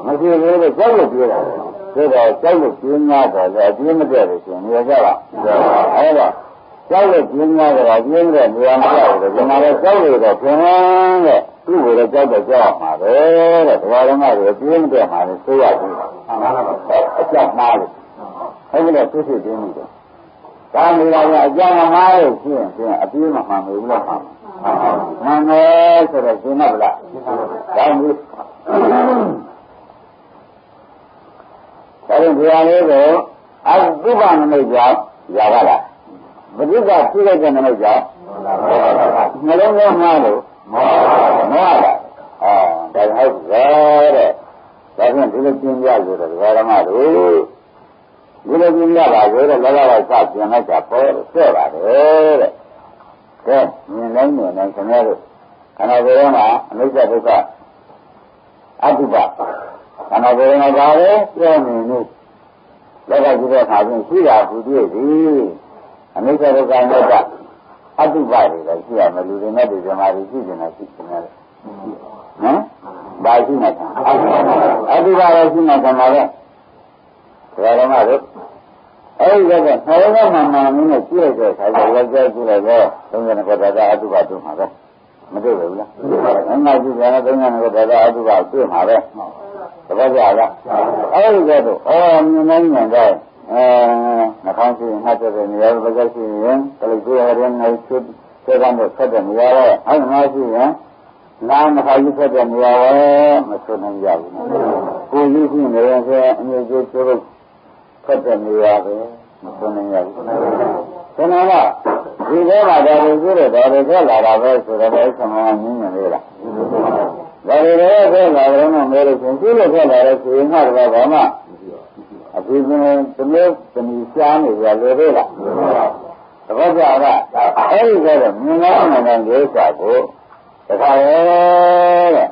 မရှိဘူးလို့ကြောက်လို့ပြေးတာဒါတော့ကြောက်လို့ပြေးများတယ်လေအပြေးမတည့်လို့ရှိရင်နေကြပါအဲ့တော့ကြောက်လို့ပြေးများတယ်ပြေးတဲ့နေရာမကြောက်ဘူးဒီမှာလည်းကြောက်လို့တော့ပြင်တဲ့သူ့ကိုလည်းကြောက်တော့ကြောက်မှာပဲတဲ့ဓမ္မတွေပြေးမတည့်မှာလည်းသိရဘူးအကြောက်မှားလို့အဲ့ဒီတော့ဖြစ်ပြင်းနေတယ်။ဒါနေရာကအကြောင်းမှားလို့ရှိရင်အပြေးမမှန်ဘူးလားမှန်တယ်ဆိုတော့ရှင်းမလား။ဒါမျိုး ဒါရင်ဒီဟာလေးကိုအတုပနမိတ်ကြောင့်ရပါလားပဋိက္ခဖြစ်တဲ့နမိတ်ကြောင့်နှလုံးသွင်းမှားလို့မောတာဒါဟုတ်ရဲ့တဲ့ဒါဖြင့်ဒီလိုကျင့်ကြဆိုတော့ဓမ္မတို့ဒီလိုကျင့်ကြပါဆိုတော့လောကဝိုက်စပြင်လိုက်တာပေါ်ဆွဲပါတယ်တဲ့ကဲမြင်နိုင်ခင်ဗျားတို့ခန္ဓာကိုယ်မှာအနိစ္စဒုက္ခအတုပခန္ဓာကိုယ်မှာပါပဲပြောနေလို့လောကကြီးတဲ့ခါချင်းရှိတာဟူတွေ့ပြီအနိစ္စဒုက္ခအနတ္တအတုပတွေလည်းရှိရမယ်လူတွေနဲ့ဒီဇမားတွေရှိနေတာရှိနေတယ်နော်ဘာရှိနေတာအတုပလည်းရှိနေတာမှာပဲဓမ္မတို့အဲဒီကနှလုံးသားမှန်မှန်နဲ့ကြည့်လိုက်တဲ့အခါကျတော့ကြည့်လိုက်တော့သုံးရတဲ့ဒါကအတုပတို့မှာပဲမတွေ့ဘူးလားအမှန်ကြည့်တယ်သုံးရတဲ့ဒါကအတုပတွေ့မှာပဲတပတ်ကြာလားအဲဒီကတော့မြင်နိုင်တယ်တဲ့နှာခေါင်းရှိရင်နှာကျတဲ့နေရာဘက်ကရှိရင်တလိပ်ရတဲ့နေချွတ်ဆဲကမ်းတဲ့ဆက်တဲ့နေရာရဲ့အဲ့ဒါမှရှိရင်နားနှာခေါင်းကြီးဆက်တဲ့နေရာရဲ့မဆွနိုင်ကြဘူးကိုယ်ကြီးရှိနေရင်အမြဲကျိုးကျိုးဖတ်တဲ့နေရာပဲမဆွနိုင်ရဘူးခဏကဒီထဲမှာဒါတွေကျိုးတယ်ဒါတွေဆက်လာတာပဲဆိုတော့အဲ့ဆံမငင်းနေလေလားဒါတွေလည်းဆက်လာတယ်မှမဲလို့ရှင်ကျိုးလို့ဆက်လာတဲ့ဆိုရင်ကတော့ဘာမှအပြင်ကသမီးသမီးရှားနေကြလေလေလားတပတ်ကြာကအဲ့ဒီကတော့မြင်နိုင်တဲ့ဒိဋ္ဌာကိုတခါရဲတဲ့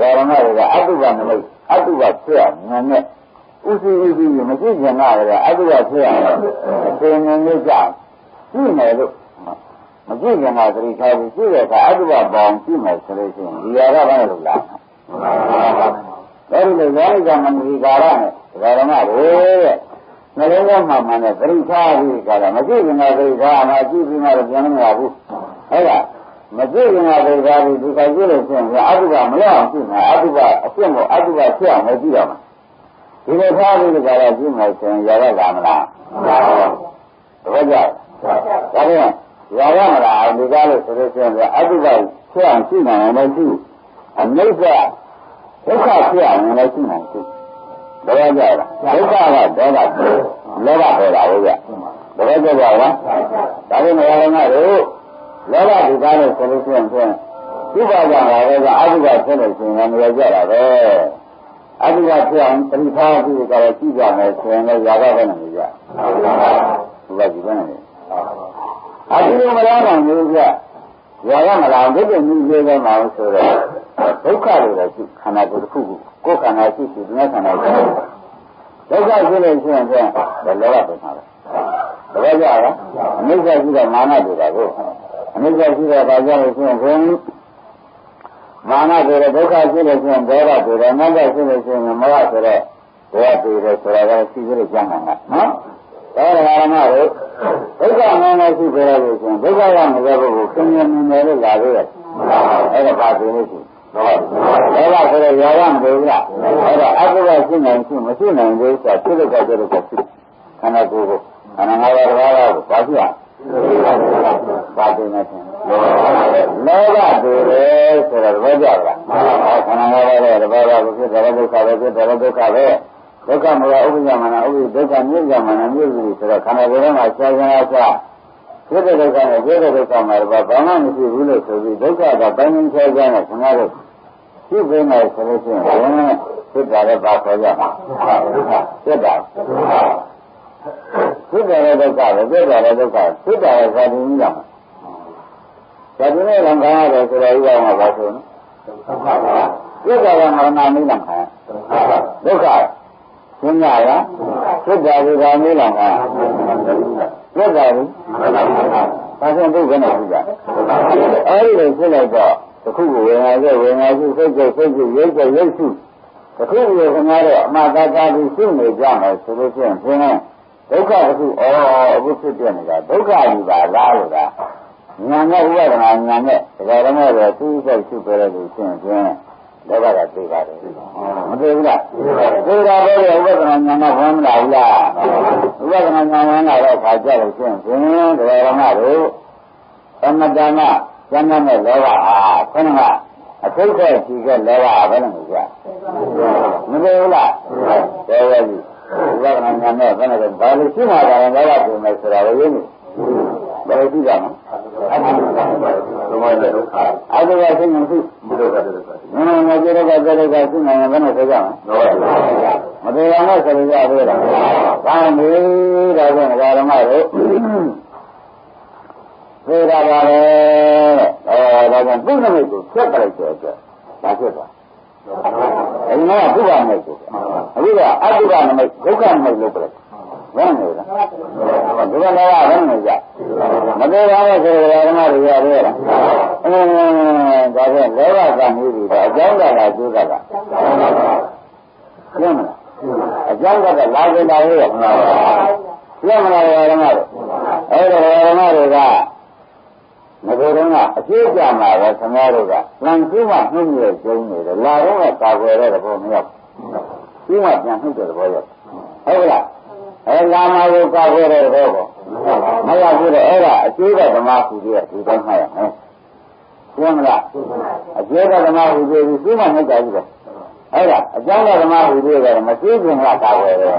ဒါကမှလည်းအတုပမလို့အတုပဖြစ်အောင်ဉာဏ်နဲ့ဥစီမရှိကျင်တာလည်းအတုပဖြစ်အောင်အရှင်ဉာဏ်နဲ့ကြောင့်ရှိမယ်လို့မကြည့်ကျင်တာသတိထားပြီးကြည့်တဲ့အခါအတုပပေါင်းရှိမယ်ဆိုလို့ရှိရင်ဒီရကဘာလို့လားအဲဒီလိုဇာတိကမဏိကာရနဲ့ဓမ္မတွေနှလုံးသားမှမှန်တဲ့သတိထားပြီးကြတာမကြည့်ကျင်တာသတိထားမှကြည့်ပြီးမှလည်းပြန်မရဘူးဟုတ်လားမကြည့်ကျင်တာသတိထားပြီးဒီကကြည့်လို့ရှိရင်အတုပမရအောင်ကြည့်မှာအတုပအရှင်းကိုအတုပဖြစ်အောင်မကြည့်ရမှာဒီလိုထားပြီးကြတာကြည့်မယ်ဆိုရင်ရရလာမလားတပည့်ကြဒါဖြင့်ရရမလားဒီကားလို့ဆိုလို့ရှိရင်အတုပဖြစ်အောင်ကြည့်နိုင်အောင်လည်းကြည့်အနိစ္စဒုက္ခဖြစ်အောင်လည်းရှိနိုင်တယ်။ဒါကြလားဒုက္ခကဒေါသလောဘပေါ်တာဟုတ်ကြ။ဒါကြပါလား။ဒါပေမဲ့ရဟန်းတို့လောဘဒီကားလို့ဆိုလို့ရှိရင်ဒီပါကြတာပဲကအတုပဖြစ်လို့ရှိရင်လည်းကြတာပဲ။အတုပဖြစ်အောင်ပရိသတ်ပြီးကြတော့ကြည့်ကြမယ်ဆိုရင်လည်းຢာကပဲနေကြ။ဒီကကြည့်ပဲနေ။အတုပမလားနိုင်ဘူးကြ။ຢာကမလားဒုက္ခမြည်သေးတယ်မဟုတ်ဆိုတော့ဒုက္ခတွေလည်းရှိခန္ဓာကိုယ်တစ်ခုကိုယ်ခန္ဓာရှိရှိဒီနေ့ခန္ဓာရှိဒုက္ခရှိလို့ရှိရင်ပြန်လောဘပဲမှာပဲတပည့်ကြလားအနိစ္စရှိတဲ့မာနတွေကကိုအနိစ္စရှိတဲ့ဘာကြောင့်လဲဆိုရင်မာနတွေဒုက္ခရှိလို့ရှိရင်ဒေါသတွေအနတ္တရှိလို့ရှိရင်မောဟဆိုတဲ့ဒေါသတွေဆိုတာကရှိကြလို့ကြမ်းမှာနော်ဒါကဓမ္မတို့ဒုက္ခမင်းနဲ့ရှိကြလို့ရှိရင်ဒုက္ခရနေတဲ့ပုဂ္ဂိုလ်ခင်ဗျာမြင်တယ်လို့လာသေးတယ်အဲ့ဒါပါသေးလို့ရှိအဲ့ဒါဆိုတော့ရရမလို့လားအဲ့ဒါအကုသိုလ်ရှိနိုင်ရှိမရှိနိုင်သေးဆိုတာဖြစ်လို့ကြတဲ့ကိုဖြစ်ခန္ဓာကိုယ်ကိုခန္ဓာ၅ပါးတစ်ပါးကိုဘာဖြစ်ရပါသိနေတယ်လောဘတွေလေဆိုတော့ဘာကြလားခန္ဓာ၅ပါးရဲ့တစ်ပါးကိုဖြစ်တယ်ဒုက္ခပဲဖြစ်တယ်ဒုက္ခပဲဒုက္ခမလားဥပ္ပဇ္ဇမနာဥပ္ပိဒုက္ခမြင့်ကြမနာမြင့်စီဆိုတော့ခန္ဓာကိုယ်ထဲမှာဆရာဆရာဖြစ်တဲ့ဒုက္ခနဲ့ဖြစ်တဲ့ဒုက္ခမှာဘာမှမရှိဘူးလို့ဆိုပြီးဒုက္ခကပိုင်းပိုင်းခြားခြားနဲ့ခန္ဓာကိုဖြစ်နေမယ်ဆိုလို့ရှိရင်ဖြစ်တာလည်းပါခေါ်ကြမှာဖြစ်တာဖြစ်တယ်ဒုက္ခပဲဖြစ်တယ်ဒုက္ခဖြစ်တယ်ဇာတိကြီးရမှာဇာတိနဲ့လံခါရတယ်ဆိုတော့ဥပမာပါဆိုနော်ဖြစ်တယ်ကမရဏမိလံခါဒုက္ခရှင်းရလားဖြစ်တယ်ဒီကမိလံခါဖြစ်တယ်ဘာကြောင့်ဒုက္ခနဲ့ဖြစ်ကြအဲဒီလိုဖြစ်လိုက်တော့တခုကိုဝေငါကျဝေငါကျစိတ်ကျစိတ်ကျရိတ်ကျရိတ်ကျတခုကိုခင်ဗျားတို့အမှားသားသားပြီးရှင်းနေကြမယ်ဆိုလို့ရှိရင်ဖြင်းဒုက္ခတစ်ခုအခုဖြစ်ပြနေတာဒုက္ခကြီးပါလားလို့ကညာနဲ့ဥပဒနာညာနဲ့ဒါကြတော့လည်းသူ့စိတ်ရှုပြရလို့ရှင်းဖြင်းလောဘကသိပါတယ်မသိဘူးလားသိတာပဲဥပဒနာညာနဲ့ဘယ်မလာဘူးလားဥပဒနာညာဝင်လာတော့ခါကြလို့ရှင်းဖြင်းဒါကြတော့တို့သမတနာကျမ်းနဲ့လောဘဟာခဏက အထိတ်ကရှိကလောဘဘယ်နဲ့ကြမလို့လားတော်ရည်ဝိပဿနာဉာဏ်နဲ့ဘယ်နဲ့ဘာလို့ရှိမှတာလဲလောဘပုံမယ်ဆိုတာကိုရင်းနေဘယ်လိုရှိကြမလဲအတုကသိနေပြီမကြရကသိနေရင်ဘယ်နဲ့ဆိုကြမလဲမတရားနဲ့ဆိုကြသေးလားဘာလို့ဒါကြောင့်ဓမ္မတို့သေတာပါလေဒါကြောင့်ပုဏ္ဏမိတ်ကိုဖြတ်ပလိုက်တဲ့အတွက်ဒါဖြစ်သွားအဲဒီမှာဘုရားမိတ်ကိုအခုကအတုကနမိတ်ဒုက္ခနမိတ်လို့ပြလိုက်ဘယ်နဲ့လဲဒီကလည်းဘယ်နဲ့ကြမတရားနဲ့ဆိုကြဓမ္မတွေရသေးလားဒါကြောင့်လောဘကမျိုးတွေအကြောင်းကလာကျိုးကလာရှင်းမလားအကြောင်းကလာကြတာလေရှင်းမလားဓမ္မတွေအဲ့ဒါဓမ္မတွေကမဘယ်တော့ကအကျိုးကြမှာပဲခင်ဗျားတို့ကလမ်းကျိုးမှနှိမ့်ရကျုံနေတယ်လာတော့ကကာကွယ်တဲ့သဘောမရောက်ဘူးမှပြန်နှိမ့်တဲ့သဘောရောက်ဟုတ်လားအဲလာမှာကိုကာကွယ်တဲ့သဘောကိုမရောက်ဘူးလေအဲ့ဒါအကျိုးကဓမ္မဟူရဲ့ဒီတိုင်းမှရမယ်ရှင်းမလားအကျိုးကဓမ္မဟူရဲ့ဒီမှနှိမ့်ကြပြီလေအဲ့ဒါအကြောင်းကဓမ္မဟူရဲ့ကမရှိခင်ကကာကွယ်တယ်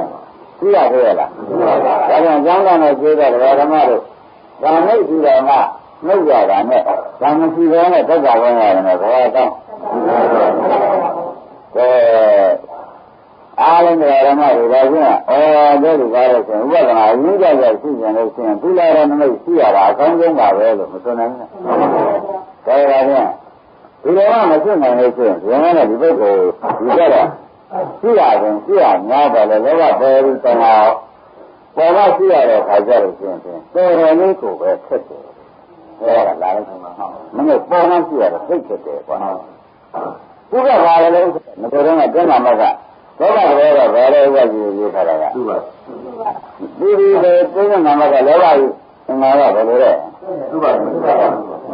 သိရသေးရဲ့လားဒါကြောင့်အကြောင်းကနဲ့ကျိုးတဲ့ဓမ္မတို့ဓမ္မနဲ့ဒီတော်ကနှုတ်ရတာနဲ့ဓမ္မရှိဘဲနဲ့သက်သာဝင်ရတယ်နဲ့ဘယ်တော့အားလုံးဓမ္မတွေဒါချင်းတဲ့လူကားလို့ဆိုရင်ဥပဒနာရင်းကြကြရှိနေလို့ရှိရင်သူလာတဲ့နမိတ်ရှိရတာအကောင်းဆုံးပါပဲလို့မဆိုနိုင်ဘူး။ဒါကြတဲ့ဒီလိုမှမရှိနိုင်လို့ရှိရင်ဒီမှာလည်းဒီဘက်ကိုဒီကြတော့ရှိရရင်ရှိရများတယ်လေလောကပေါ်ပြီးတောင်းအောင်ပေါ်မှရှိရတဲ့ခါကြလို့ရှိရင်တော်တော်လေးကိုပဲဖြစ်တယ်။ဒါကလာလိုက်ဆုံးမှာမင်းပေါ်မှရှိရတဲ့စိတ်ဖြစ်တယ်ကွာ။ဘုရားပါလေလို့မတော်တော့ကကျမ်းမာမကသောတာတော်တော့ဘယ်လိုဝတ်ကြည့်ရေးထားတာကသူ့ပါဒီဒီလေသိတဲ့နာမကလောဘကြီးငါကဘယ်လိုလဲသူ့ပါ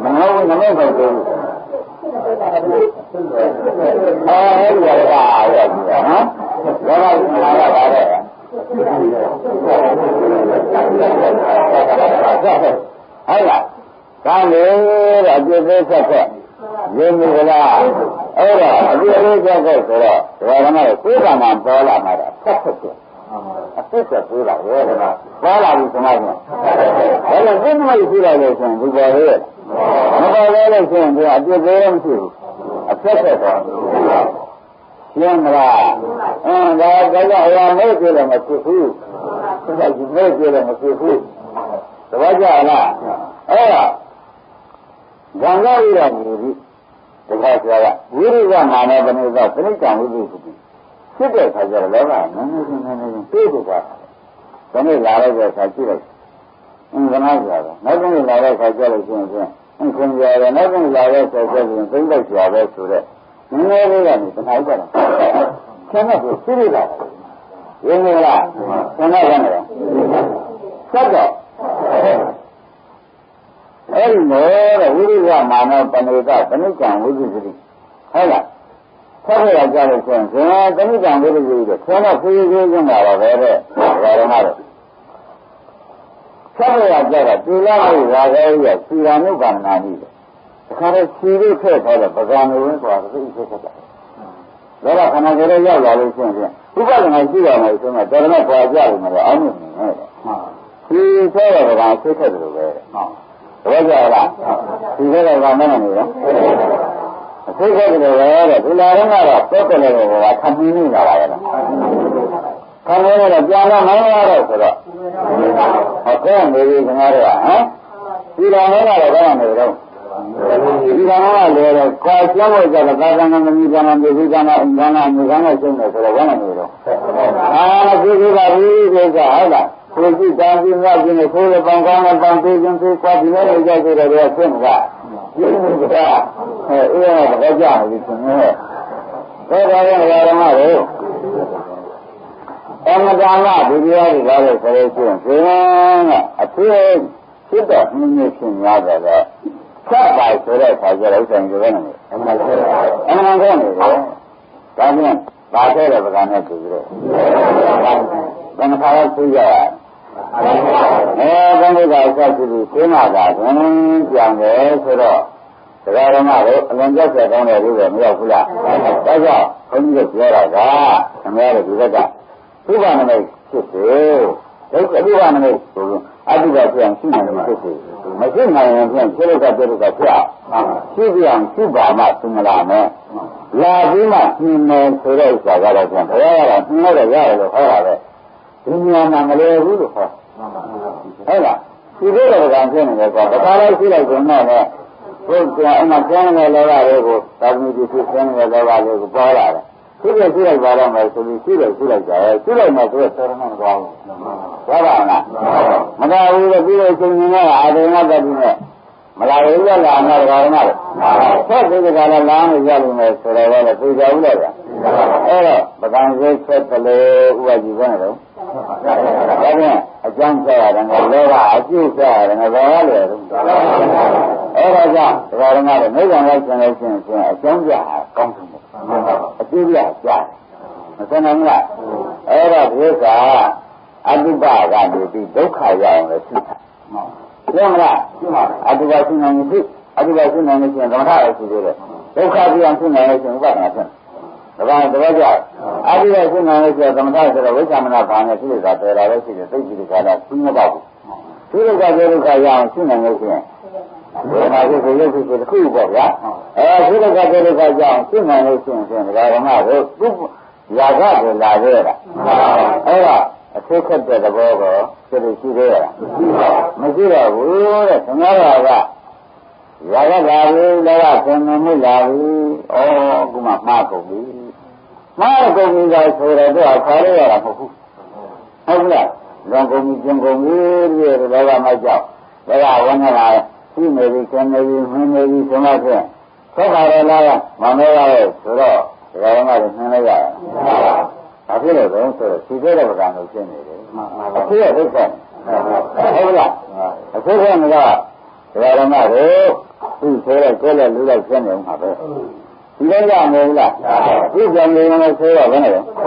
မနှောနမိတ်ပဲပြောအဲဒီရတာရပြီနော်လောဘကြီးငါကပါတဲ့ဟုတ်လားဒါလေတဲ့အပြည့်သေးဆက်ဆက်ရင်းနေကြလားအဲ့ဒါအပြည့်သေးဆက်ဆက်ဆိုတော့ဒီကနေ့ကိုယ်ကမှပေါ်လာမှာဆက်ဆက်တယ်အဆက်ဆက်ပြေးလာရဲ့ကပေါ်လာပြီဆိုမှဆိုအဲ့ဒါဘယ်မှာရှိရလဲဆိုရင်ဒီပေါ်ရဲ့မပေါ်လဲလို့ဆိုရင်ဒီအပြည့်သေးမရှိဘူးအဆက်ဆက်တော့ရှင်းမလားဒါကြောင့်အရာမဲ့ပြေလည်းမဖြစ်ဘူးဒါကြီးမဲ့ပြေလည်းမဖြစ်ဘူးသဘောကျလားအဲ့ဒါဇံရရည်နေပြီတခါကျတော့ဝိရိယမာနပဏိသပဏိကံဝိသုတိဖြစ်တဲ့ခါကျတော့လောကနည်းနည်းပြေးသွားတယ်ဒီနေ့လာလိုက်တဲ့ခါကြည့်လိုက်ခဏကြာတော့နောက်တစ်နေ့လာတဲ့ခါကျလို့ရှိရင်ခွန်ရတယ်နောက်တစ်နေ့လာတဲ့ခါကျရင်သိမ့်လိုက်ကြာပဲဆိုတော့နည်းနည်းလေးကနေတခါကြတော့ဆင်းရဲကိုသိရတာရင်းနေလားဆင်းရဲရတယ်ဆက်တော့အဲ့ဒီနဲ့ဝိရိယမာနပဏိကပဏိကံဝိသုတိဟုတ်လားဆက်ရကြလို့ဆိုရင်ပဏိကံဝိသုတိတဲ့ဆင်းရဲဖြည်းဖြည်းချင်းလာတော့ပဲတဲ့ဒါရမတော့ဆက်ရကြတော့တိလဝိရာဂေယစီရာနုကံနာတိတဲ့တခါတော့စီရိထည့်ထားတဲ့ပကံလိုရင်းဆိုတာသိသိဆက်တာဒါကခဏကြလေးရောက်လာလို့ရှိရင်ဥပဒနာရှိရမယ်ဆိုတော့တော်တော်ခွာကြလို့မလို့အောင်းနေတယ်ဟုတ်စီဆဲတဲ့ပကံသိခဲ့တယ်လို့ပဲဟုတ်ဘယ်ကြလားဒီကလည်းကမနဲ့နေရောအသိခဲ့တယ်ပဲတဲ့ဒီလာတော့ကတော့ပုတ်တယ်လို့ကခပ်ပြီးနေတာပါပဲလားခပ်ပြီးတော့ပြန်တော့မရတော့ဆိုတော့ဟုတ်ကဲ့နေပြီခင်ဗျားတို့ကဟမ်ဒီလာတော့ကတော့ဘာမှမနေတော့ဒီလာတော့လေကောကျမ်းဖို့ကြတော့သာသနာ့မီးကနာမြေကြီးကနာအနာမြေကနာရှင်းတယ်ဆိုတော့ဘာမှမနေတော့ဒီပါပြီဒီကဟုတ်လားကိုကြည့်တာကြည့်ငါကြည့်နေကိုယ်လည်းပေါင်းကောင်းနဲ့ပေါင်းသေးခြင်းသိကွာဒီလိုလေကြဆိုတော့တော့ဖြစ်မှာကဒီလိုကအဲ့ဒါတော့ကြာပြီဆိုရင်ဒါကလည်းဓမ္မတို့အမတာမဒီတရားတွေလာလို့ဆိုလို့ရှိရင်ကအဖြစ်ဖြစ်တော့နည်းနည်းဖြစ်များတယ်လေဆက်ပါဆိုတဲ့အခါကျတော့ဥစ္စာတွေလည်းနေအမှန်ကောနေတယ်ဒါပြန်ပါခဲ့တဲ့ပကံနဲ့ဆိုပြီးတော့ဘယ်နှခါလဲသိကြရဘုန်းကြီးကအဆက်ရှိပြီးသိမှသာဘုန်းပြန်တယ်ဆိုတော့ တရားဓမ္မကိုအလွန်ကြောက်ကြကောင်းတဲ့လူတွေမရောက်ဘူးလားဒါကြောင့်ဘုန်းကြီးတို့ပြောတာကခင်ဗျားတို့ဒီဘက်ကဥပနမိတ်ဖြစ်စေဒုက္ခဥပနမိတ်ဆိုအတုပဖြစ်အောင်ရှိနေတယ်ဖြစ်စေမရှိနိုင်ရင်ဖြင့်ခြေလောက်ကပြလို့ကဖြစ်အောင်ရှိပြအောင်ရှိပါမှသူမလာနဲ့လာပြီးမှညင်မယ်ဆိုတဲ့ဥစ္စာကတော့ပြန်ဘယ်ရတာနှိုးတော့ရတယ်လို့ဟောတာပဲဒီညမှာမလဲဘူးလို့ဟောဟုတ်လားဒီလိုတော့ကံဖြစ်နေတယ်ကွာတစ်ခါလိုက်ရှိလိုက်ကုန်တော့လေဘုရားအမှကျမ်းတဲ့လောကလေးကိုသာသမီတိဖြစ်ကျမ်းတဲ့လောကလေးကိုပေါ်လာတယ်ရှိတယ်ရှိလိုက်ပါတော့မယ်ဆိုပြီးရှိတယ်ရှိလိုက်ကြတယ်ရှိလိုက်မှဆိုတော့ဆရာမမကောင်းဘူးဟုတ်ပါလားမကောင်းဘူးလို့ပြီးတော့ရှင်ရှင်ကအာရုံနဲ့တည်းနဲ့မလာဘူးလားလာမှာတော့ဘာလို့ဆက်ပြီးကြတာလားမရလို့မယ်ဆိုတော့လည်းသိကြဘူးလေဗျအဲ့တော့ပကံစိတ်ဆက်တယ်ဥပကြည့်ကနေတော့ဒါပြန်အကျမ်းဆက်ရတယ်ငါလောကအကျိုးဆက်ရတယ်ငါဘာလဲအဲ့ဒါကြောင့်ဒကာရမတွေမိဂံလိုက်ကျန်လို့ရှိရင်အကျမ်းပြကောင်းတယ်အကျိုးပြကြားမစနိုင်ဘူးလားအဲ့ဒါဒီကအတုပကနေပြီးဒုက္ခရအောင်လည်းရှိတာရှင်းမလားရှင်းပါပြီအတုပရှိနိုင်ရင်အတုပရှိနိုင်လို့ရှိရင်ဓမ္မထရရှိသေးတယ်ဒုက္ခပြအောင်ရှိနိုင်လို့ရှိရင်ဥပဒနာဖြစ်ဒါကတပည့်ကြောင့်အတုပရှိနိုင်လို့ရှိရင်ဓမ္မထဆိုတော့ဝိသမနာဘာနဲ့ရှိနေတာပယ်တာလည်းရှိတယ်သိကြည့်ကြတာသိမပေါ့ဘူးဒုက္ခဒုက္ခရအောင်ရှိနိုင်လို့ရှိရင်ဒီမှာဒီကိုရုပ်ဖြစ်တစ်ခုပေါ့ဗျာဒုက္ခဒုက္ခကြောင့်ရှိနိုင်လို့ရှိရင်ဒါကဓမ္မကိုသူရာဂကိုလာခဲ့တာအဲ့ဒါအသိခက်တဲ့သဘောကိုသိလို့ရှိသေးလားမရှိတော့ဘူးတဲ့ခင်ဗျားကရာဂလာပြီလောကဆင်မြင်မှုလာပြီဩခုမှမှားကုန်ပြီမှားကုန်ပြီဆိုတော့သူကခါရရတာမဟုတ်ဘူးဟုတ်လားလွန်ကုန်ပြီကျင်ကုန်ပြီဒီလောကမှာကြောက်လောကဝန်းလာရှိနေပြီကျင်နေပြီမင်းနေပြီဆိုမှဖြင့်သက်သာရလားမမေးရရဲ့ဆိုတော့ဒီကောင်ကလည်းနှင်းလိုက်ရတယ်။ဘာဖြစ်လို့လဲဆိုတော့ဒီတဲ့ပကံကိုရှင်းနေတယ်။အခုရဒုက္ခဟုတ်လား။အခုကလည်းဒီကောင်ကသူ့ဆိုတော့ကိုယ်လည်းလူလိုက်ရှင်းနေမှာပဲ။ဒီလိုရမလို့လား။ဒီကြံနေမှဆိုတော့ဘယ်နဲ့လဲ။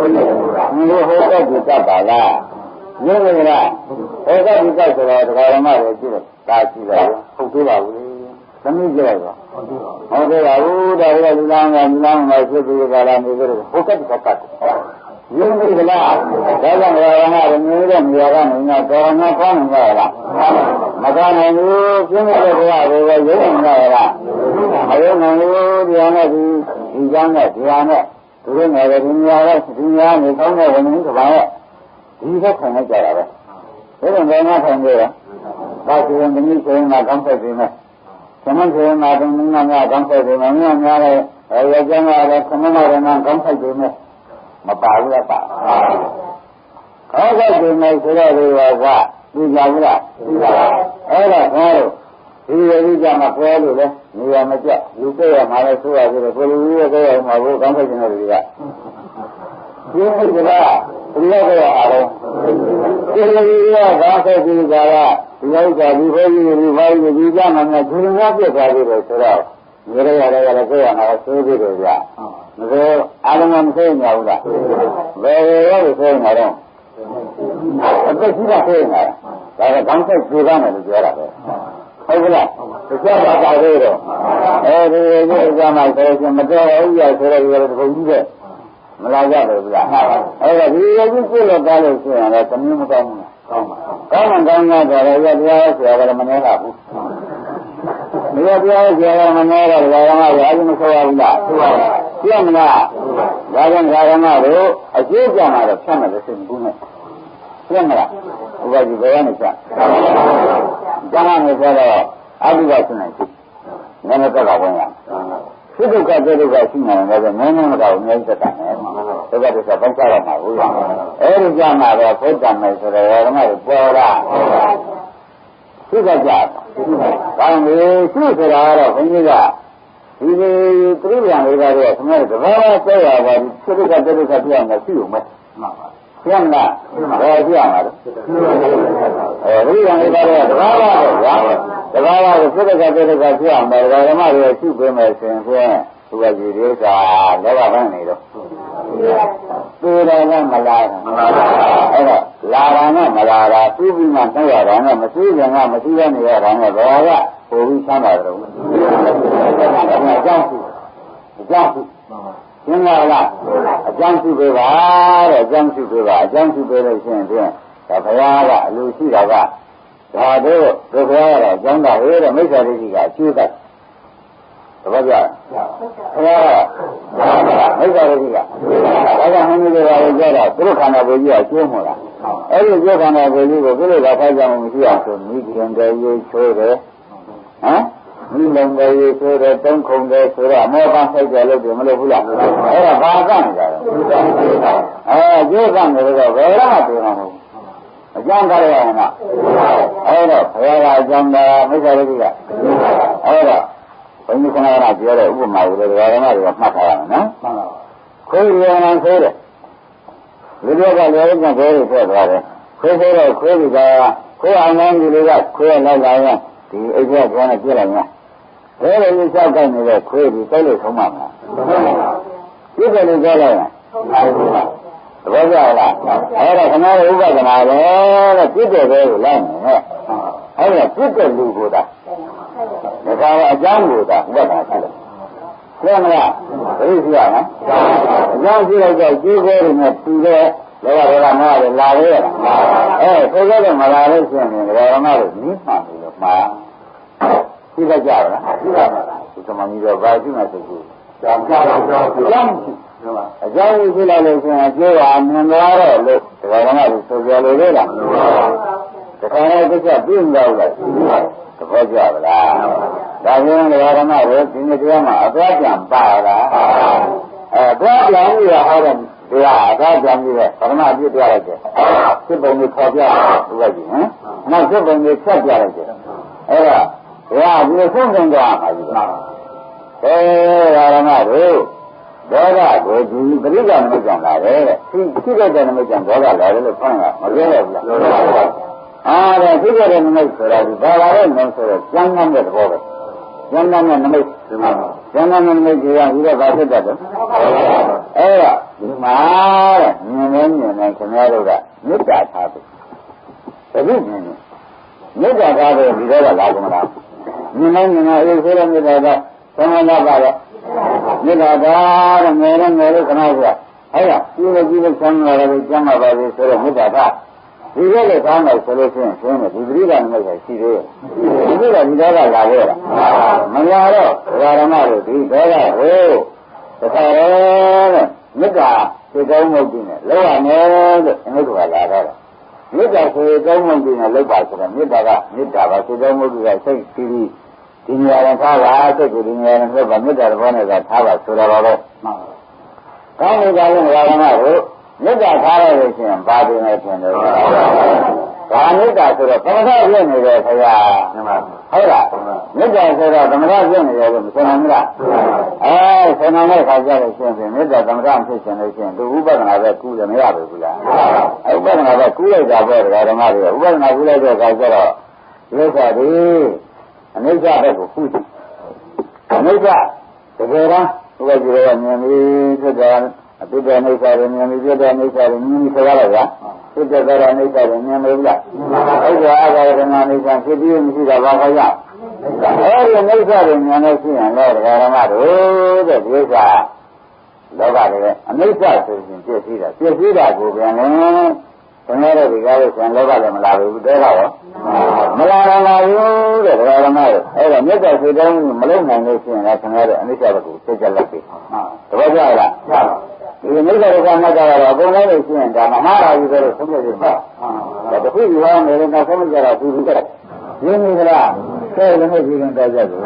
ဒီလိုဟောတော့ဒီတတ်ပါလား။ရုပ်ရလား။ဟောတော့ဒီတတ်ဆိုတော့ဒီကောင်ကလည်းကြည့်တယ်။ဒါကြည့်ပါဦး။ဟုတ်သေးပါဘူး။သမီးကြလိုက်ပါဟုတ်ကဲ့ပါဘူးဒါကလူလောင်းမှာဖြစ်ပြီးကြတာနေကြတယ်ဟုတ်ကဲ့ကတ်ရင်းနေကြလားဒါကြောင့်ဘာဝနာရမျိုးတဲ့နေရာကနေငါတော်ငါကောင်းနေကြလားမကောင်းနိုင်ဘူးပြင်းတဲ့ဘဝတွေပဲရုံးနေကြလားမရုံးနိုင်ဘူးဒီအောင်နဲ့ဒီကြောင့်နဲ့ဒီအောင်နဲ့သူတို့ငယ်တဲ့ဒီနေရာကနေကောင်းတဲ့ဝင်နေကြပါရဲ့ဒီကခံလိုက်ကြတာပဲဒါကြောင့်ဘယ်မှာခံကြရဘာစီရင်ဒီနေ့ဆိုရင်ငါကောင်းဆက်ပြီမဲ့သမန်ဆိုမှာတော့ငါများကောင်းဆိုင်တယ်ငါများလည်းရကြမ်းရတယ်သမန်တော်ကကောင်းဆိုင်တယ်မပါဘူးလားပါကောင်းဆိုင်တယ်မယ်ဆိုတော့ဒီကသူကြဘူးလားသူပါအဲ့ဒါခေါ်လို့ဒီရည်ကြမှာပြောလို့လေနေရာမကျလူပြရမှာလဲဆိုရဆိုတော့ကိုလူကြီးရဲ့ကြောက်မှာကိုကောင်းဆိုင်တယ်တွေကဒီလိုကဒီလိုကအားလုံးဒီလိုကကောင်းဆိုင်တယ်ကဒီလိုကဒီဘုန်းကြီးဒီဘာကြီးဒီကြမှာများဒီလိုပြတ်သွားပြီလို့ဆိုတော့ရေရရတယ်လည်းကိုယ်ရမှာသိသေးတယ်ဗျာမဆိုအားလုံးမသိညာဘူးလားဘယ်ရောသိညာတော့အသက်ကြီးတာသိညာဒါကကောင်းစိတ်ကြိုးပမ်းတယ်လို့ပြောတာပဲဟုတ်ကဲ့တရားပါပါသေးတော့အဲဒီလိုကြမှာဆိုရင်မတော်ဘူးရဆိုတော့ဒီလိုဘုန်းကြီးကမလာကြဘူးဗျာအဲ့ဒါဒီလိုကြီးကိုလို့ကားလို့ဆိုရင်လည်းတမျိုးမကောင်းဘူးကောင်းပါကောင်းမှကောင်းရတော့ရတရားဆရာကလည်းမနှဲတာဘူးမရတရားဆရာကမနှဲတော့ဘာမှမအားမဆိုရဘူးလားဆိုပါဘူးပြမလားဒါကြောင့်ဓမ္မတို့အကျိုးကြမှာတော့ဖြတ်မယ်လို့သိဘူးနဲ့ပြမလားဥပဒေဘယ်ကနေဖြတ်ကျမ်းကနေဆိုတော့အဘိဓါရှင်နိုင်ရှိနည်းနည်းတော့ဝင်ရသုဒ္ဓကတေဒုက္ခရှိနေတယ်ဆိုနည်းနည်းမတော့အများကြီးတက်တယ်ဒုက္ခသစ္စာပိုင်းခြားရမှာဘူးလားအဲဒီကြမှာတော့ဘုဒ္ဓမယ်ဆိုတော့ဓမ္မတွေပေါ်လာသုဒ္ဓကြဘာလို့ရှိဆိုတာတော့ဘုန်းကြီးကဒီလိုပြိပံလေးပါတော့ခမရတဘာဝဆွဲရပါဒီသုဒ္ဓကတေဒုက္ခပြအောင်မရှိဘူးမဲ့မှန်ပါကျမ်းလားဘယ်ပြအောင်လဲအဲဒီကံလေးပါတော့တဘာဝတော့ဗျာတဘာဝကိုသုဒ္ဓကတေဒုက္ခပြအောင်မယ်ဓမ္မတွေရှိပေးမယ်ဆိုရင်ဖြင့်သူကကြည့်သေးတာလောဘပိုင်းနေတော့သူတော်ကမလာဘူးအဲ့တော့လာတာနဲ့မလာတာသူ့ပြီးမှနှောက်ရတာနဲ့မရှိရင်ကမရှိရနေရတာနဲ့ဘာကပိုပြီးဆန်းတာတော့ ရှင်းလားလားအကြောင်းရှိပေးပါတဲ့အကြောင်းရှိပေးပါအကြောင်းရှိပေးလို့ရှိရင်ဖြင့်ဒါဘုရားကအလိုရှိတာကဒါတို့ဘုရားကအကြောင်းတော်ရဲ့မိစ္ဆာဒိဋ္ဌိကအကျိုးသက်တပတ်ကြဘုရားကမိစ္ဆာဒိဋ္ဌိကဒါကြောင့်မင်းတို့ကလည်းပြောတာသူတို့ခန္ဓာကိုယ်ကြီးကကျိုးမို့လားအဲ့ဒီကျိုးခန္ဓာကိုယ်ကြီးကိုသူတို့ကထားကြမှုမရှိအောင်ဆိုမိခင်တယ်ရေးချိုးတယ်ဟမ်မိလုံးတယ်ရေးချိုးတယ်တုံးခုံတယ်ဆိုတော့မောပန်းဆိုင်ကြလို့ဒီမလို့ဘူးလားအဲ့ဒါဘာကနေတာလဲကျိုးကနေတော့ဘယ်တော့မှပြောမှာမဟုတ်ဘူးအကြောင်းကားရအောင်လားအဲ့တော့ဘုရားကအကြောင်းတော်မိစ္ဆာဒိဋ္ဌိကအဲ့တော့ဘုန်းကြီးခဏခဏပြောတဲ့ဥပမာကိုလည်းဒကာဓမ္မတွေကမှတ်ထားရမယ်နော်ခွေးရောင်ဆိုးတယ်လူတွေကလည်းအဲ့ဒါကိုပြောသွားတယ်ခွေးဆိုတော့ခွေးကခွေးအောင်ကောင်းကြီးတွေကခွေးလိုက်လာရင်ဒီအိတ်ကကျောင်းနဲ့ပြစ်လိုက်ရင်ဘယ်လိုမျိုးစောက်တိုင်းနေတဲ့ခွေးကြီးတိုက်လို့ဆုံးမှာမလားပြစ်တယ်လို့ပြောလိုက်ရင်သဘောကျလားအဲ့ဒါခဏဥပဒနာပဲတဲ့ပြစ်တယ်ပဲကိုလိုက်နေနဲ့အဲ့ဒါပြစ်တဲ့လူကိုဒါဒါကအကြောင်းကိုဒါဥပဒနာရှိတယ်သိမလားဘယ်လိုရှိရမလဲအကြောင်းရှိလိုက်တော့ကျိုးကိုတွေနဲ့တူတဲ့လောကဒေါသမောဟတွေလာလေဆိုတော့မလာလို့ရှိရင်ဒီဓမ္မတွေနီးမှန်ပြီးတော့မှာရှိတတ်ကြလားရှိပါပါဒီကမှကြီးတော့ဘာရှိမှဆိုဘူးကြောင်းကြောင်းအကြောင်းရှိလိုက်လို့ရှိရင်အကျိုးဟာမြင်သွားတော့လို့ဒီဓမ္မတွေဆိုကြလို့လေလားတခါတော့တစ်ချက်ပြင်းတော့လားသဘောကျပါလားဒါကြောင့်ဓမ္မတွေဒီနေ့တရားမှာအသွားပြန်ပါလားသွားပြန်ပြီးတော့ဟောတယ်ဒီကအသွားပြန်ပြီးတော့ဓမ္မပြည့်ပြလိုက်တယ်စစ်ပုံကိုခေါ်ပြတယ်ဥပဒေဟမ်နောက်စစ်ပုံကိုဖြတ်ပြလိုက်တယ်အဲ့ဒါဘုရားဒီလိုဆုံးဆုံးသွားမှာကြီးလားဓမ္မတို့ဒေါသကိုဒီပရိက္ခဏမကြံလာတယ်တဲ့ရှိတဲ့နမကြံဒေါသလာတယ်လို့ခေါင်းကမပြောရဘူးလားဒါရှိတဲ့နမိတ်ဆိုတာဒီဘာလာတဲ့နမိတ်ဆိုတော့ကျမ်းမ်းတဲ့သဘောပဲကျမ်းမ်းတဲ့နမိတ်ကျမ်းမ်းတဲ့နမိတ်ကြီးကဒီတော့ဘာဖြစ်တတ်တယ်အဲ့ဒါဒီမှာတဲ့မြင်နေခင်ဗျားတို့ကမေတ္တာထားဖို့တတိမြင်နေမေတ္တာထားဖို့ဒီတော့လာကြမလားမြင်နေအေးဆိုတဲ့မေတ္တာကသုံးလာပါတော့မေတ္တာတဲ့ငယ်လို့ခဏကအဲ့ဒါဒီလိုဆမ်းလာတယ်ကျမ်းပါပါလို့ဆိုတော့မေတ္တာကဒီလိုလေကောင်းတယ်ဆိုလို့ရှိရင်ရှင်းတယ်ဒီပရိဒါနမိတ်ကရှိသေးတယ်ဒီလိုဒီတော့လာခဲ့တာမလာတော့ဓမ္မတို့ဒီတော့ဟိုတခါတော့မေတ္တာစေကောင်းမှုကြီးနဲ့လောက်ရမယ်လို့အမိတ်ကလာတော့မေတ္တာစေကောင်းမှုကြီးနဲ့လောက်ပါဆိုတော့မေတ္တာကမေတ္တာပါစေကောင်းမှုကြီးကစိတ်ပြီးဒီနေရာနဲ့ထားပါစိတ်ကိုဒီနေရာနဲ့လောက်ပါမေတ္တာတော်နဲ့ကထားပါဆိုတော့ပဲကောင်းနေတာလည်းဓမ္မတို့မေတ္တာထားရလို့ရှိရင်ဘာတင်လဲရှင်တို့ဒါမေတ္တာဆိုတော့သမထဖြစ်နေတယ်ခင်ဗျာဟုတ်လားမေတ္တာဆိုတော့သမထဖြစ်နေတယ်လို့မဆိုနိုင်ဘူးလားဆိုနိုင်တဲ့ခါကျတော့ရှင်ဖြင့်မေတ္တာသမထဖြစ်ရှင်လို့ရှိရင်သူဥပဒနာပဲကူးတယ်မရဘူးလားဥပဒနာပဲကူးလိုက်တာပဲဓမ္မတွေဥပဒနာကူးလိုက်တဲ့ခါကျတော့ဒီဥစ္စာတွေအနိစ္စဘက်ကိုကူးတယ်အနိစ္စတကယ်တော့ဥပဒေကမြင်ပြီးဖြစ်တယ်အတုတ္တအိဋ္ဌာရမြင်ပြီးပြတဲ့အိဋ္ဌာရမြင်ပြီးဆိုရတော့ဗျာသုတ္တကရအိဋ္ဌာရမြင်မလို့လားအဲ့ဒါအာဂရဏအိဋ္ဌာဖြစ်ပြီးမရှိတာဘာခေါ်ရအဲ့ဒီအိဋ္ဌာရမြင်လို့ရှိရင်လည်းဓမ္မတို့တဲ့ဒီဥစ္စာလောကတွေအနိစ္စဆိုရင်ပြည့်စည်တာကိုပြန်လဲဘယ်နဲ့ဒီကားလို့ဆံလောကလည်းမလာဘူးတဲတော့မလာဘူးတဲ့ဓမ္မတို့အဲ့ဒါမြတ်တဲ့စေတုံးမလုံးနိုင်လို့ရှိရင်လည်းခင်ဗျားတို့အနိစ္စဘက်ကိုသိကြလက်ပြီတပည့်ကြလားဒီမိစ္ဆာဒုက္ခမတ္တကတော့အကုန်လုံးလို့ရှိရင်ဒါမဟာရာကြီးပဲလို့ဆုံးဖြတ်နေတာဒါတခုယူရမယ်လို့နောက်ဆုံးကြတော့သူကြတယ်ရင်းနေကြလားဆဲလည်းမကြည့်ရင်တော့ကြတယ်